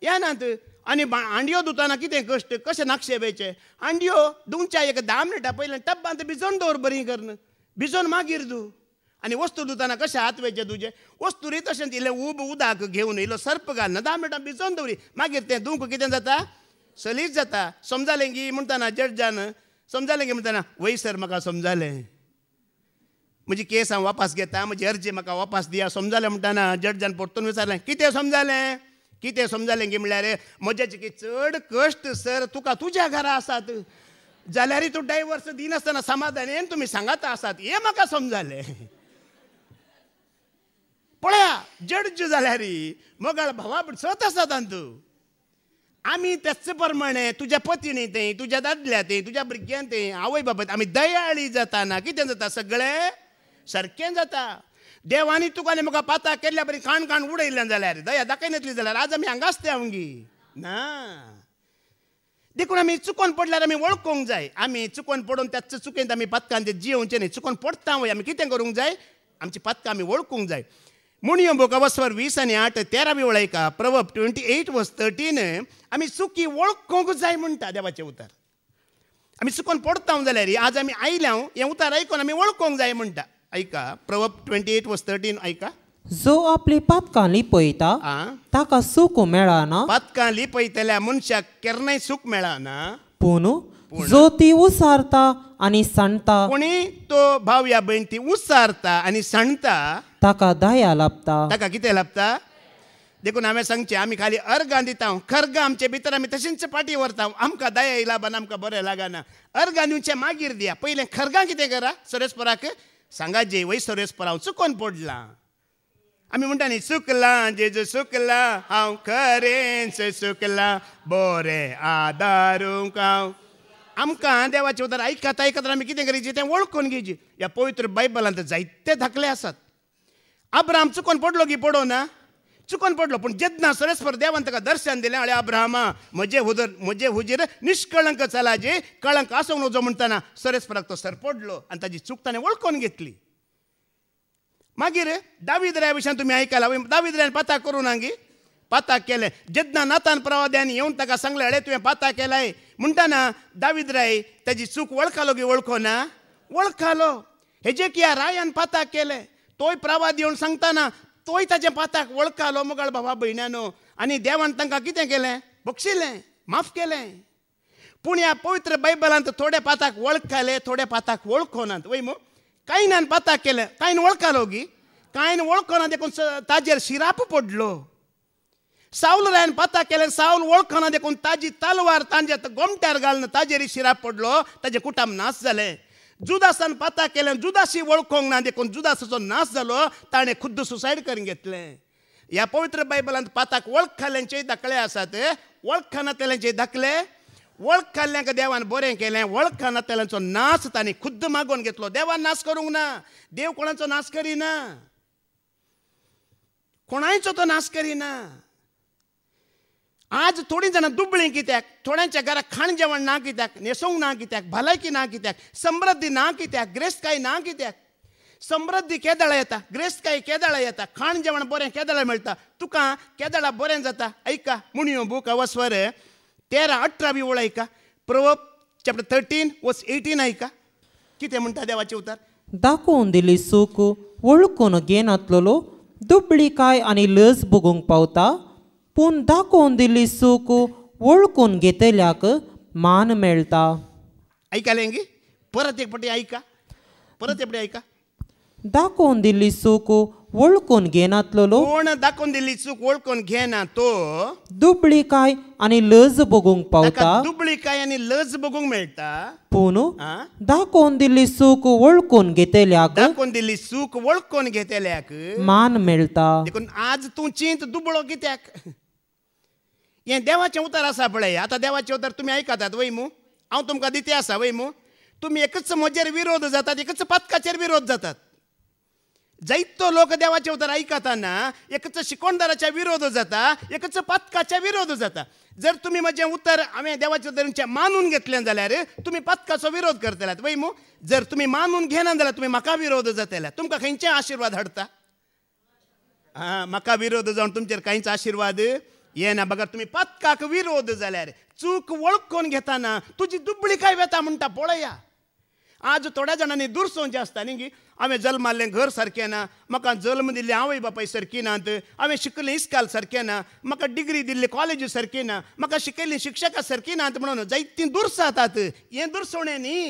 येनात. आनी हांडयो धुताना कितें कश्ट, कशें नाक्षेबेचे. हांडयो धुवच्या एक 10 मिनटां पयलें टब्बांत भिजोवन दवर बरी करून, भिजोवन मागीर धू. आनी वस्तू धुताना कशें हात वेचे तुजे, वस्तूरी तशेंच इल्लें उदक घेवन इल्लो सर्प घालना 10 मिनटां भिजोवन दवरी, मागीर तें धुवंक कितें जाता, सलीस जाता. समजालें गी म्हणटाना जडजान, समजालें गी म्हणटाना वय सर म्हाका समजालें, म्हजी केस हांव वापस घेता, म्हजी अर्जी म्हाका वापस दिया. समजालें म्हणटाना जडजान परतून विचारलें कितें समजालें, कितें समजालें गी म्हणल्यार म्हज्याचे की चड कश्ट सर तुका तुज्या घरा आसात, जाल्यार तूं डायवर्स दिनासतना समाधान तुमी सांगात आसात, हें म्हाका समजालें. पळया जड्ज जाल्यार मोगाळ भावा सत आसात तूं. आमी त्याच प्रमाणे तुज्या पत्नी तें, तुज्या दादल्या तें, तुज्या भुरग्यां तें, आवय बापाय आमी दयाळी जाताना कितें जाता, सगळें सारकें जाता. देवानी तुका आनी म्हाका पाता केल्ल्या बरी काण उडयलें जाल्यार दया दाखयनातली जाल्यार आज आमी हांगा आसता हांगी ना. देखून आमी चुकोन पडल्यार आमी वळखूंक जाय. आमी चुकोन पडून त्याच चुकेंत आमी पातकान ते जियोवचें न्ही. चुकोन पडटा वय आमी कितें करूंक जाय, आमची पातकां आमी वळखूंक जाय. म्हणून बूक वस्वर 20 आणि 8 13 वळयका. प्रवर्ब 28:13 आमी चुकी वळखूंक जाय म्हणटा देवाचें उतर. आमी चुकोन पडता जाल्यार आज आमी आयल्या हें उतर आयकून आमी वळखूंक जाय म्हणटा. ऐका प्रवर्ब 28:13 ऐका. जो आपली पातकां लिपयता ताका सूख मेळना. पातकां लिपयतल्या मनशाक केन्नाय सूख मेळना. पूण जो ती उसारता आनी सणता, कोणी तो भाव या बहीण ती उसारता आनी सणता ताका दया लाभता. ताका कितें लाभता. देखून हांवें सांगचें आमी खाली अर्गां दिता, खर्गां आमचे भितर आमी तशींच पाटी व्हरता, आमकां दया लाभना, आमकां बरें लागना. अर्गां दिवचें मागीर दिया. पयलें खर्गां कितें करा, सोरेस्पराक सांगा जे वय सोरेस्पर हांव चुकोन पडलां. आमी म्हणटा न्ही चुकलां जेजू चुकलां, हांव खरेंच चुकलां, बरें आदारूंक हांव. आमकां देवाचें उतर आयकत आयकत आमी कितें करचें तें वळखून घेवचें. ह्या पवित्र बायबलांत जायते दाखले आसात. अब्राहम चुकोन पडलो की पडो ना, चुकोन पडलो पूण जेन्ना सोरेस्पर देवान ताका दर्शन दिलें, अळे अब्राहमा म्हजे हुजीर निश्कळंक चलाजे, कळंक आसूंक नजो म्हणटाना सोरेस्पराक तो सर पडलो आनी ताजी चूक ताणें वळखून घेतली. मागीर दावीद राया विशयान तुमी आयकलां, दावीद रायान पाताक करूं ना गी, पाताक केलें. जेन्ना नातान प्रवाद्यान येवन ताका सांगलें अळे तुवें पाताक केलाय म्हणटाना दावीद राय ताजी चूक वळखालो की वळखो ना, वळखालो. हेजेकिया रायान पाताक केलें, तोय प्रवाद येवन सांगताना तोय ताचें पाताक वळखालो मोगाळ भावा भयणानो. आनी देवान तांकां कितें केलें, बक्षिलें, माफ केलें. पूण ह्या पवित्र बायबलांत थोडे पाताक वळखले, थोडे पाताक वळखोनात. वय मो कांयनान पाताक केलें, कांयन वळखालो गी, कांयन वळखोना देखून ताजेर शिराप पडलो. साऊल रायान पाताक केलें, साऊल वळखना देखून ताजी तलवार तांच्या गोमट्यार घालून ताजेर शिराप पडलो, ताजें कुटुंब नाश जालें. जुदासान पाताक केलें, जुदासी वळखोंक ना देखून जुदासाचो नाश जालो, ताणें खुद्द सुसायड करून घेतलें. ह्या पवित्र बायबलांत पाताक वळखल्यांचेय दाखले आसात, वळखनातल्यांचेय दाखले. वळखल्यांक देवान बरें केलें, वळखनातल्यांचो नाश ताणें खुद्द मागोवन घेतलो. देवान नाश करूंक ना, देव कोणाचो नाश करिना, कोणायचो तो नाश करिना. आज थोडीं जाणां दुबळीं कित्याक, थोड्यांच्या घराक खाण जेवण ना कित्याक, न्हेसोंक ना कित्याक, भलायकी ना कित्याक, समृद्धी ना कित्याक, ग्रेस्तकाय ना कित्याक. समृद्धी केदाळा येता, ग्रेस्तकाय केदाळा येता, खाण जेवण बरें केदाळा मेळटा, तुका केदाळा बरें जाता. ऐका म्हणयो बूक वस्वर 13-18 वळयका. प्रवर्ब चॅप्टर 13:18 ऐका कितें म्हणटा देवाचें उतर. दाखोवन दिली सूख वळखून घेनातलो दुबळीकाय आनी लज बगूंक पावता, पूण दाखोवन दिल्ली सूख वळखून घेतल्याक मान मेळटा. ऐकलें गी, परत एक फावटी ऐका, परत एक फावटी ऐका. दाखोवन दिल्ली सूख वळखून घेनातलो कोण दाखोवन दिल्ली चूक वळखून घेना तो दुबळीकाय आनी लज बगूंक पावता. दुबळीकाय आनी लज बगूंक मेळटा, पूण दाखोवन दिल्ली सूख वळखून घेतल्याक, दाखोवन दिल्ली सूख वळखून घेतल्याक मान मेळटा. देखून आज तूं चिंत दुबळो कित्याक, हें देवाचें उतर आसा पळय. आतां देवाचें उतर तुमी आयकतात वय मू, हांव तुमकां दितें आसा वय मू. तुमी एकच म्हजेर विरोध जातात, एकच पथकाचेर विरोध जातात. जायतो लोक देवाचें उतर आयकताना एकच शिकोणदाराच्या विरोध जाता, एकच पथकाच्या विरोध जाता. जर तुमी म्हजें उतर हांवें देवाच्या उतरांचें मानून घेतलें जाल्यार तुमी पथकाचो विरोध करतल्यात वय मू. जर तुमी मानून घेना जाल्यार तुमी म्हाका विरोध जातल्यात. तुमकां खंयचे आशिर्वाद हाडटा? म्हाका विरोध जावन तुमचेर कांयच आशिर्वाद येना. बघा तुमी पथकाक विरोध जाल्यार चूक वळखून घेताना तुजी दुबळीकाय वेता म्हणटा पळया. आज थोड्या जाणांनी दुरसोवचें आसता न्ही, हांवें जल्माल्लें घर सारकें ना, म्हाका जल्म दिल्ले आवय बापाय सारकी नात, हांवें शिकलें इस्काल सारकें ना, म्हाका डिग्री दिल्ली कॉलेज सारकी ना, म्हाका शिकयल्लीं शिक्षकां सारकी नात म्हणून जायतीं दुरसातात. हें दुरसवणें न्ही.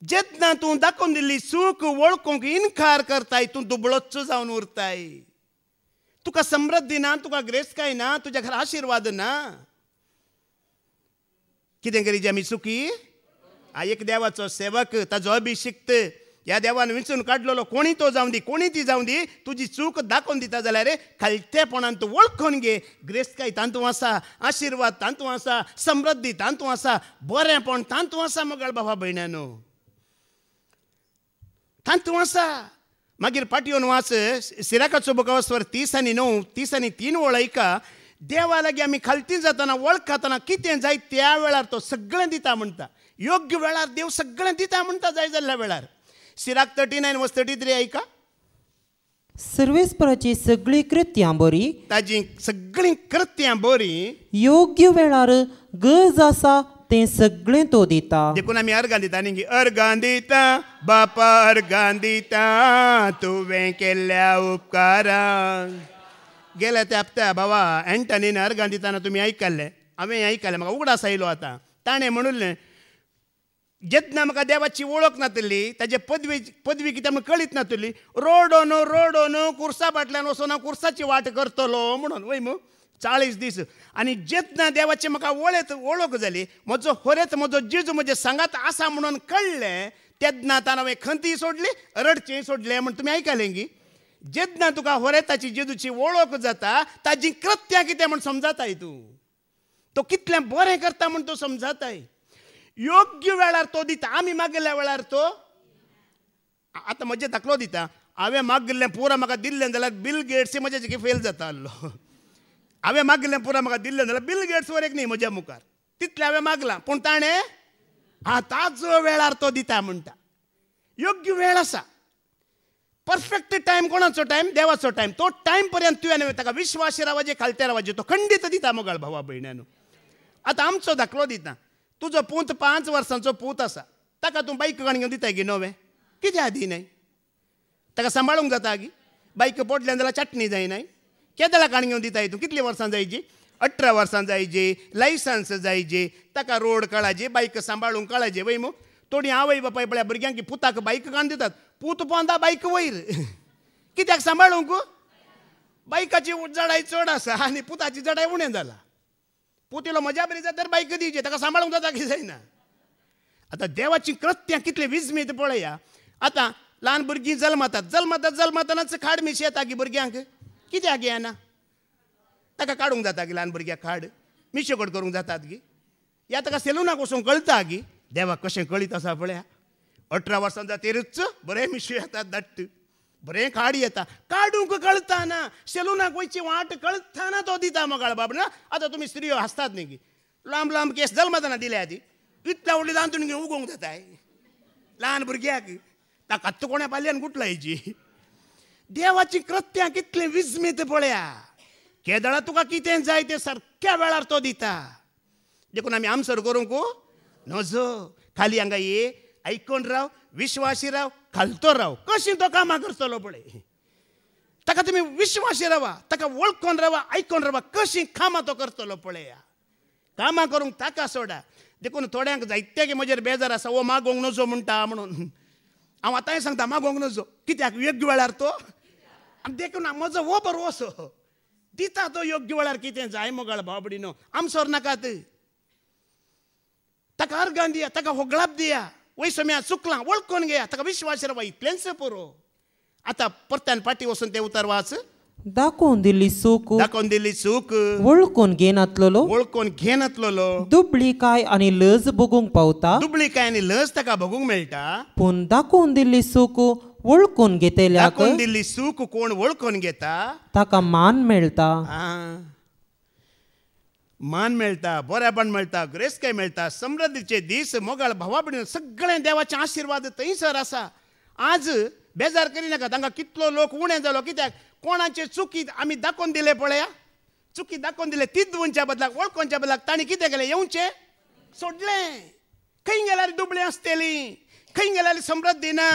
जेन्ना तूं दाखोवन दिल्ली चूक वळखूंक इन्कार करताय तूं दुबळोच जावन उरताय. तुका समृद्धी ना, तुका ग्रेसकाय ना, तुज्या घरा आशिर्वाद ना. कितें करीत आमी चुकी? एक देवाचो सेवक, ताजो अभिशिक्त, ह्या देवान विंचून काडलेलो कोणी तो जावं दी, कोणी ती जावं दी, तुजी चूक दाखोवन दिता जाल्यार खालतेपणान तूं वळखून घे. ग्रेसकाय तांतू आसा, आशिर्वाद तांतू आसा, समृद्धी तांतू आसा, बरेंपण तांतू आसा. मोगाळ भावा भयणानो, तांतू आसा. मागीर पाटयोन वाच सिराकाचो बुकावस्वर 30:9, 30:3 वळयका. देवा लागीं आमी खालती जाताना वळखताना कितें जाय त्या वेळार तो सगळें दिता म्हणटा. योग्य वेळार देव सगळें दिता म्हणटा जाय जाल्ल्या वेळार. सिराक 39:33 ऐका. सर्वेस्पराची सगळी कृत्यां बरी, ताजी सगळीं कृत्यां बरी, योग्य वेळार गरज आसा तें सगळें तो दिता. देखून आमी अर्गां दिता न्ही. अर्गां दिता बापा, अर्गां दिता तुवें केल्ल्या उपकारांक. गेल्या त्या हप्त्या भावा एंटनीन अर्गां दिताना तुमी आयकल्लें, हांवें आयकलें, म्हाका उगडास आयलो. आतां ताणें म्हणुल्लें जेन्ना म्हाका देवाची वळख नातली, ताजे पदवी कितें म्हण कळीत नातली, रोडोन कुर्सा फाटल्यान वचून हांव कुर्साची वाट करतलो म्हणून वय मू 40 दीस. आनी जेन्ना देवाची म्हाका वळख जाली, म्हजो खरेंच म्हजो जेजू म्हजे सांगात आसा म्हणून कळ्ळें, तेन्ना ताणें हांवें खंती सोडली, रडचें सोडलें म्हण तुमी आयकलें गी. जेन्ना तुका खरें ताची जेजूची वळख जाता, ताजी कृत्यां कितें म्हण समजताय तूं. तो कितलें बरें करता म्हण तूं समजताय. योग्य वेळार तो दिता. आमी मागिल्ल्या वेळार तो आतां म्हजें दाखलो दिता. हांवें मागिल्लें पुरा म्हाका दिल्लें जाल्यार बिल गेट्स म्हजे जेकी फेल जाता आसलो. हांवें मागिल्लें पुरा म्हाका दिल्लें जाल्यार बिल गेट्स वर एक न्ही म्हज्या मुखार. तितलें हांवें मागलां, पूण ताणें ताजो वेळार तो दिता म्हणटा. योग्य वेळ आसा. परफेक्ट टायम कोणाचो टायम? देवाचो टायम. तो टायम पर्यंत तुवें ताका विश्वासी रावाजे, खालते रावाजे तो खंडीत दिता मोगाळ भावा भयणानो. आतां आमचो दाखलो दिता. तुजो पूत 5 वर्सांचो पूत आसा, ताका तूं बायक काणयो दिताय गी नवें, कित्याक आदी न्हय? ताका सांबाळूंक जाता गी. बायक पडलें जाल्यार चटणी जायनाय. केदळा काणयो दिताय तूं? कितलीं वर्सां जायची? 18 वर्सां जायची, लायसन्स जायची, ताका रोड कळाची, बायक सांबाळूंक कळाची वय मू. थोडीं आवय बापाय पळय भुरग्यांक पुताक बायक काण दितात, पूत पोंदा बायक वयर. कित्याक सांबाळूंक? बायकाची जडाय चड आसा आनी पुताची जडाय उणें जाला. पुतीलो मजा बरी जाता तर बायक दिवची, ताका सांबाळूंक जाता की जायना. आतां देवाची कृत्यां कितलें विस्मीत पळया. आतां ल्हान भुरगीं जल्मतानाच खाड मिशी येता गी भुरग्यांक. कित्याक येना? ताका काडूंक जाता गी ल्हान भुरग्याक खाड, मिश्यो कट करूंक जातात गी. ह्या ताका सेलुनाक वचूंक कळटा गी. देवाक कशें कळीत आसा पळया. 18 वर्सां जातरीच बरें मिश्यो येतात दट्ट, बरें खाड येता. काडूंक कळटाना, सेलुनाक वयची वाट कळटाना तो दिता मोगाळ बाब ना. आतां तुमी स्त्रियो हांसतात न्ही गी. लांब केस जल्मताना दिल्या ती इतल्या व्हडली दांतून घेवन उगोवंक जाताय ल्हान भुरग्याक. ताका आत्तां कोण्या पाल्यान गुटला हेजी. देवाची कृत्यां कितलें विस्मीत पळया. केदळा तुका कितें जाय तें सारक्या वेळार तो दिता. देखून आमी आमसर करूंक नजो. खाली हांगा ये, आयकून राव, विश्वासी राव, खालतो राव. कशीं तो कामां करतलो पळय. ताका तुमी विश्वासी रावा, ताका वळखून रावा, आयकून रावा. कशीं कामां तो करतलो पळया. कामां करूंक ताका सोडा. देखून थोड्यांक जायते की म्हजेर बेजार आसा, वो मागोंक नजो म्हणटा म्हणून. हांव आतांय सांगता मागोंक नजो. कित्याक? योग्य वेळार तो. आनी देखून म्हजो वो बरो असो दिता तो योग्य वेळार. कितें जाय मोगाळ भावबडीनो, आमसोर नाकात. ताका अर्गां दिया, ताका होगळाप दिया. वयसो म्या चुकलां वळखून घेया, ताका विश्वास रावा, इतलेंच पुरो. आतां परत्यान पाटी वचून तें उतर वाच. दाखोवन दिल्ली सूक वळखून घेनातलो दुबळीकाय आनी लज बगूंक पावता दुबळीकाय आनी लज ताका बगूंक मेळटा पूण दाखोवन दिल्ली सूक वळखून घेतल्याक दिल्ली सूक कोण वळखून घेता ताका मान मेळटा मान मेळटा बरेपण मेळटा ग्रेस्काय मेळटा समृद्धीचे दीस मोगाळ भावा भयण सगळे देवाचे आशीर्वाद थंयसर आसा आज बेजार करिनाका तांकां कितलो लोक उणें जालो कित्याक कोणाचे चुकी आमी दाखोवन दिले पळया चुकी दाखोवन दिले तीच दोनच्या बदलाक वळखोवच्या बदलाक तांणी कितें केलें येवचें सोडलें खंय गेल्यार दुबळीं आसतलीं खंय गेल्यार समृद्धी ना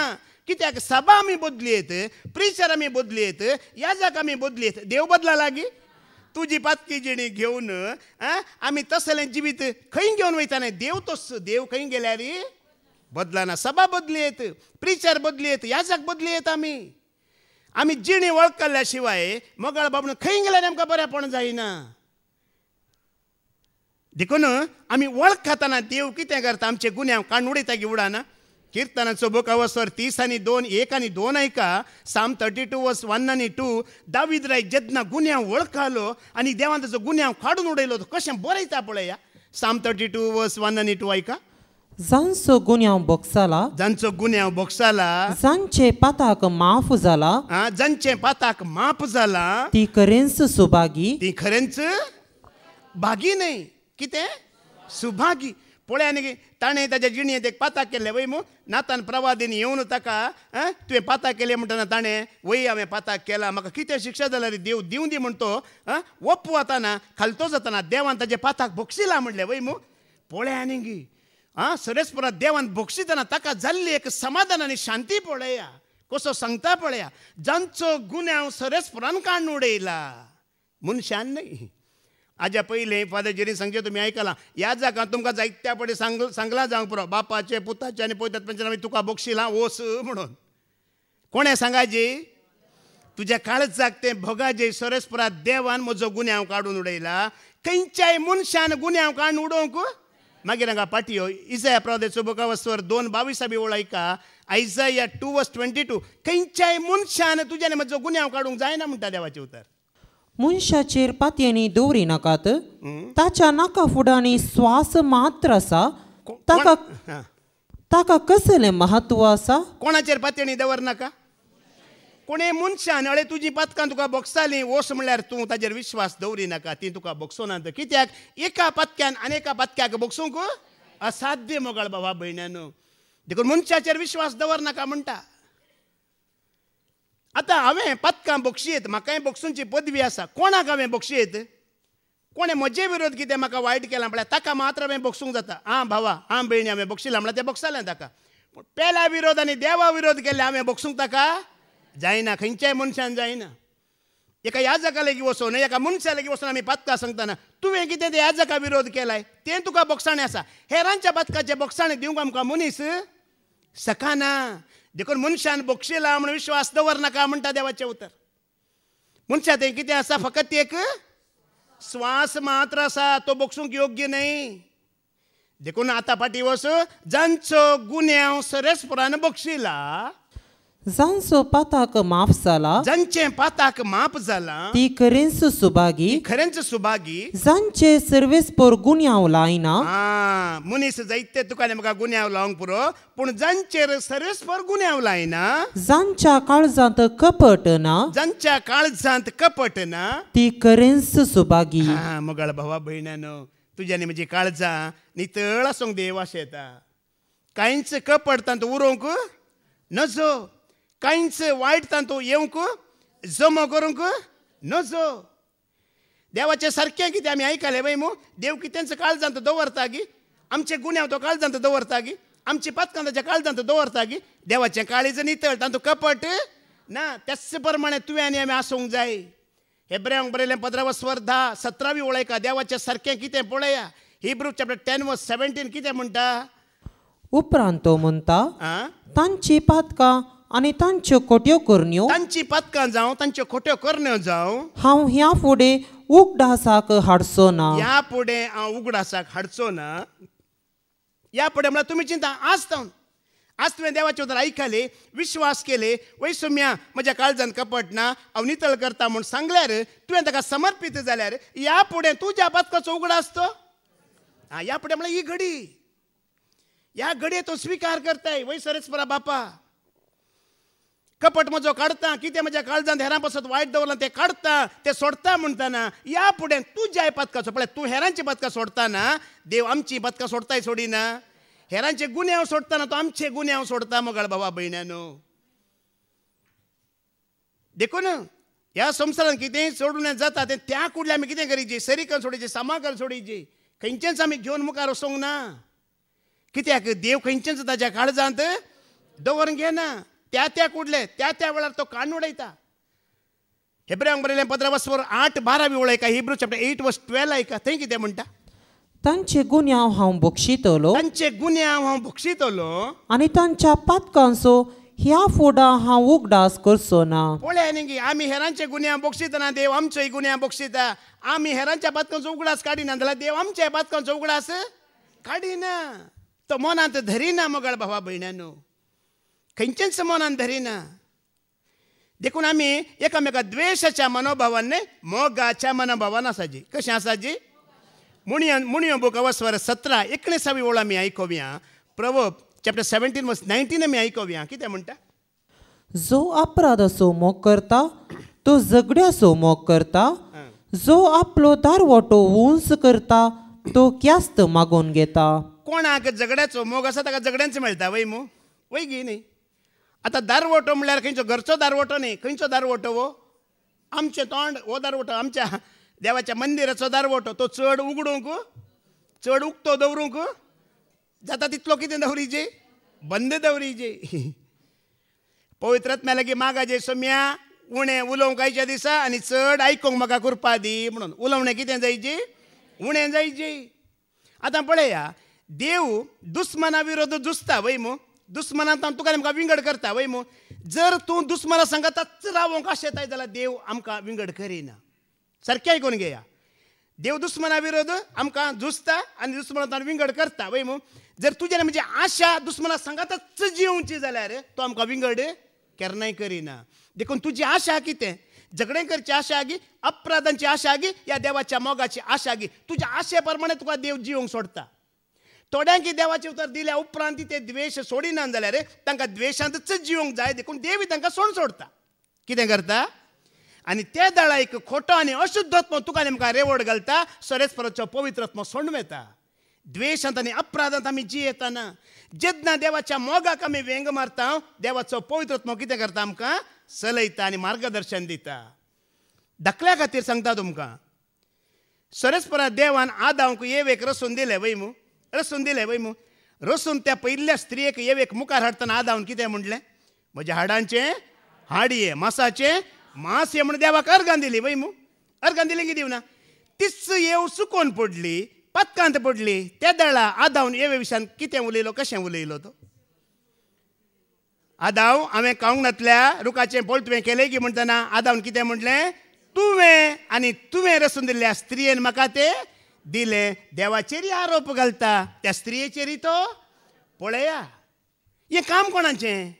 कित्याक सभा आमी बदलयत प्रिचर आमी बदलयत याजक आमी बदलयत देव बदला लागी तुजी पातकी जिणी घेवन आमी तसलें जिवीत खंय घेवन वयता न्हय देव तस देव खंय गेल्यार बदलाना सभा बदलयत प्रिचर बदलयत याजक बदलयत आमी जिणी वळखल्या शिवाय मोगाळ बाबून खंय गेल्यार आमकां बरेपण जायना देखून आमी वळखतना देव कितें करता आमचे गुन्यांव काडून उडयता गी उडाना कीर्तनाचो बुक अवसर 30 आनी 2 1 आनी 2 ऐका साम 32 वर्स 1 आनी 2 दावीद राय जेन्ना गुन्यांव वळखलो आनी देवान ताचो गुन्यांव काडून उडयलो कशें बरयता पळया साम 32 वर्स 1 आनी 2 ऐका जांचो गुन्यांव बोगसाला जांचे पाताक माफ जाला ती खरेंच भागी न्हय कितें सुभागी पळय न्ही ताणें ताच्या जिणयेंत एक पाताक केल्लें वय मू नातान प्रवादीन येवन ताका तुवें पाताक केलें म्हणटना ताणें वय हांवें पाताक केला म्हाका कितें शिक्षा जाल्यार देव दिवं दी म्हण तो ओप्प वताना खालतो जातना देवान ताचे पाताक बक्षिला म्हणलें वय मू पळय आनी सरेस्परात देवान बक्षितना ताका जाल्ली एक समाधान आनी शांती पळया कसो सांगता पळया जांचो गुन्यांव सरेस्परान काडून उडयला मनशान न्हय आजा पयलें फादर जेरी सांगचे तुमी आयकलां याजकां तुमकां जायत्या पटी सांगलां जावंक पुरो बापाचे पुताचे आनी पळयतात पंचान आमी तुका बक्षिलां वस म्हणून कोणें सांगाजी तुज्या काळजाक तें भोगाजे सरेस्परात देवान म्हजो गुन्यांव काडून उडयला खंयच्याय मनशान गुन्यांव काडून उडोवंक मागीर हांगा पाटयो इसाया प्रवादीचो बुक अवसर 2:22 ओळ ऐका आयजाया 2:22 खंयच्याय मनशान तुज्यान म्हजो गुन्यांव काडूंक जायना म्हणटा देवाचें उतर मनशाचेर पातयेनी दवरी नाकात ताच्या नाका फुडांनी स्वास मात्र आसा ताका कसलें महत्व आसा कोणाचेर पातयेनी दवरनाका कोणे मनशान अळे तुजी पातकां तुका बोगसालीं वोस म्हणल्यार तूं ताजेर विश्वास दवरी नाका ती तुका बोगसोनात कित्याक एका पातक्यान आनेका पातक्याक बोगसूंक असाध्य मोगाळ बाबा भयण्यानो देखून मनशाचेर विश्वास दवरनाका म्हणटा आतां हांवें पातकां बक्षीत म्हाकाय बक्षूंची पदवी आसा कोणाक हांवें बक्षीत कोणें म्हजे विरोध कितें म्हाका वायट केलां म्हळ्यार ताका मात्र हांवें बक्षूंक जाता भावा भयणी हांवें बक्षिलां म्हळ्यार तें बक्षालें ताका पूण पेल्या विरोध आनी देवा विरोध केले हांवें बक्षूंक ताका जायना खंयच्याय मनशान जायना एका याजका लेगी वचोन एका मनशा लेगी वचोन आमी पातकां सांगतना तुवें कितें ते याजका विरोध केलाय तें तुका बोगसाणें आसा हेरांच्या पातकाचें बोगसाणें दिवंक आमकां मनीस सकाना देखून मनशान बक्षिला म्हणून विश्वास दवरनाका म्हणटा देवाचें उतर मनशा तें कितें आसा फकत एक स्वास मात्र आसा तो बक्षूंक योग्य न्हय देखून आतां फाटीं वच जांचो गुन्यांव सरेस्परान बक्षिला जांचो पाताक माफ जाला जांचे पाताक माफ जाला ती खरेंच सुभागी जांचे सर्वेस्पर गुन्यांव लायना मनीस जायते तुका म्हाका गुन्यांव लावंक पुरो पूण जांचेर सर्वेस्पर गुन्यांव लायना जांच्या काळजांत कपट ना ती खरेंच सुभागी मोगाळ भावा भयण्यानो तुज्यानी म्हजी काळजां नितळ आसूंक देव आशेता कांयच कपट तांत उरोवंक नजो कांयच वायट तांतू येवंक जमो करूंक नजो देवाचें सारकें कितें आमी आयकलें वय मू देव कितेंच काळजांत दवरता गी आमचे गुन्यांव तो काळजांत दवरता गी आमची पातकां ताच्या काळजांत दवरता गी देवाचें काळीज नितळ तांतू कपट ना त्याच प्रमाणे तुवें आनी आमी आसूंक जाय हेब्रेयांक बरयलें 15:10-17 ओळ ऐका देवाचें सारकें कितें पळया हिब्रू चॅप्टर 10:17 कितें म्हणटा उपरांत तो म्हणटा तांची पातकां आनी तांच्यो खोट्यो करण्यो तांची पातकां जावं तांच्यो खोट्यो करण्यो जावं हांव ह्या फुडें उगडासाक हाडचो ना ह्या फुडें हांव उगडासाक हाडचो ना ह्या फुडें म्हळ्यार तुमी चिंता आज आज तुवें देवाचे उतर आयकले, विश्वास केले, वय सोम्या म्हज्या काळजांत कपट ना, हांव नितळ करता म्हूण सांगल्यार, तुवें ताका समर्पित जाल्यार ह्या फुडें तुज्या बदकाचो उगडास तो ह्या फुडें म्हळ्यार ही घडी, ह्या घडये तो स्विकार करताय. वय सरेस्परा बापा, कपट म्हजो काडटा, कितें म्हज्या काळजांत हेरां पासत वायट दवरलां तें काडटा, तें सोडटा म्हणटाना ह्या फुडें तुज्या बदकाचो पळय, तूं हेरांची बदकां सोडटाना देव आमची बदकां सोडताय सोडिना. हेरांचे गुन्हे हांव सोडटाना तो आमचे गुन्हे हांव सोडटा. मोगाळ भावा भयण्यानो, देखून ह्या संवसारांत कितेंय सोडून जाता तें त्या कुडल्या आमी कितें करीचें, सरीकन सोडीचें, सामाकल सोडीचें, खंयचेंच आमी घेवन मुखार वचोंक ना. कित्याक देव खंयचेंच ताज्या काळजांत दवरून घेना. त्या कुडले त्या वेळार तो काडून उडयता. हेब्रेयांक बरयलें 15:8-12 उळयका. Hebrew chapter 8:12 आयका. थंय कितें म्हणटा, तांचे गुन्यांव हांव बक्षितलो, तांचे गुन्यांव हांव बक्षितलो, आनी तांच्या पातकांचो ह्या फुडा हांव उगडास करचो ना. पळय न्ही, आमी हेरांचे गुन्यांव बक्षितना, देव आमचोय गुन्यांव बक्षिता. आमी हेरांच्या पातकांचो उगडास काडिना जाल्यार देव आमच्या पातकांचो उगडास काडिना. तो मनांत धरिना. मोगाळ भावा भयण्यानो, खंयचेंच मनांत धरिना. देखून आमी एकामेका द्वेशाच्या मनोभावान मोगाच्या मनोभावान आसाजी. कशें आसाजी? मुणयो बूक अवस्वर 17-19 ओळ आमी आयकोवया. प्रवर्ब चॅप्टर 17:19 आमी आयकोवया. कितें म्हणटा, जो अपराधाचो मोग करता तो झगड्याचो मोग करता, जो आपलो दारवटो उंच करता तो क्यास्त मागून घेता. कोणाक झगड्याचो मोग आसा ताका झगड्यांच मेळटा. वय मू वय गी न्ही. आतां दारवटो म्हणल्यार खंयचो घरचो दारवटो न्ही. खंयचो दारवटो वो? आमचें तोंड हो दारवटो, आमच्या देवाच्या मंदिराचो दारवटो. तो चड उगडूंक, चड उक्तो दवरूंक जाता तितलो कितें दवरीचे, बंद दवरीचे. पवित्रात्म्या लागीं मागाजे सोम्या उणें उलोवंक आयच्या दिसा आनी चड आयकूंक म्हाका कृपा दी म्हणून. उलोवणें कितें जायची, उणें जायची. आतां पळया, देव दुस्मना विरोध झुजता. वय मू दुस्मनांत तुका आमकां विंगड करता. वय मू जर तूं दुस्मना सांगातच रावोंक आशेताय जाल्यार देव आमकां विंगड करिना. सारकें आयकून घेया. देव दुस्मना विरोध आमकां झुजता आनी दुस्मनांत विंगड करता. वय मू जर तुज्यान म्हणजे आशा दुस्मना सांगातच जिवची जाल्यार तो आमकां विंगड केन्नाय करिना. देखून तुजी आशा कितें, झगडें करची आशा गी, अपराधांची आशा गी, या देवाच्या मोगाची आशा गी. तुज्या आशे प्रमाणे तुका देव जिवंक सोडता. थोड्यांक देवाचें उतर दिल्या उपरांत ते द्वेश सोडिना जाल्यार तांकां द्वेशांतच जिवंक जाय. देखून देव तांकां सोडता. कितें करता, आनी त्या दाळा एक खोटो आनी अशुद्धात्मो तुका नेमका रेवड घालता. सरेस्पराचो पवित्रात्मो सोडमेता. द्वेशांत आनी अपराधांत आमी जियेताना, जेन्ना देवाच्या मोगाक आमी वेंग मारता, देवाचो पवित्रात्मो कितें करता, आमकां चलयता आनी मार्गदर्शन दिता. धाकल्या खातीर सांगता तुमकां, सरेस्परा देवान आदामाक येवेक रसून दिलें. वय मू रसून दिलें. वय मू रसून त्या पयल्या स्त्रियेक येवेक मुखार हाडटना आदामान कितें म्हणलें, म्हज्या हाडांचें हाडये, मांसाचें मांस हे म्हण देवाक अर्गां दिली. वय मू अर्गां दिली की दिवना. तीच येव सुकोवन पडली, पत्कांत पडली. त्या दाळा आदावन येवे विशयान कितें उलयलो, कशें उलयलो तो. आदाव हांवें कावंगणांतल्या रुखाचें पोळ तुवें केलें की म्हणटना आदावन कितें म्हणलें, तुवें आनी तुवें रसून दिल्ल्या स्त्रियेन म्हाका तें दिलें. देवाचेर आरोप घालता, त्या स्त्रियेचेर तो पळया. हें काम कोणाचें,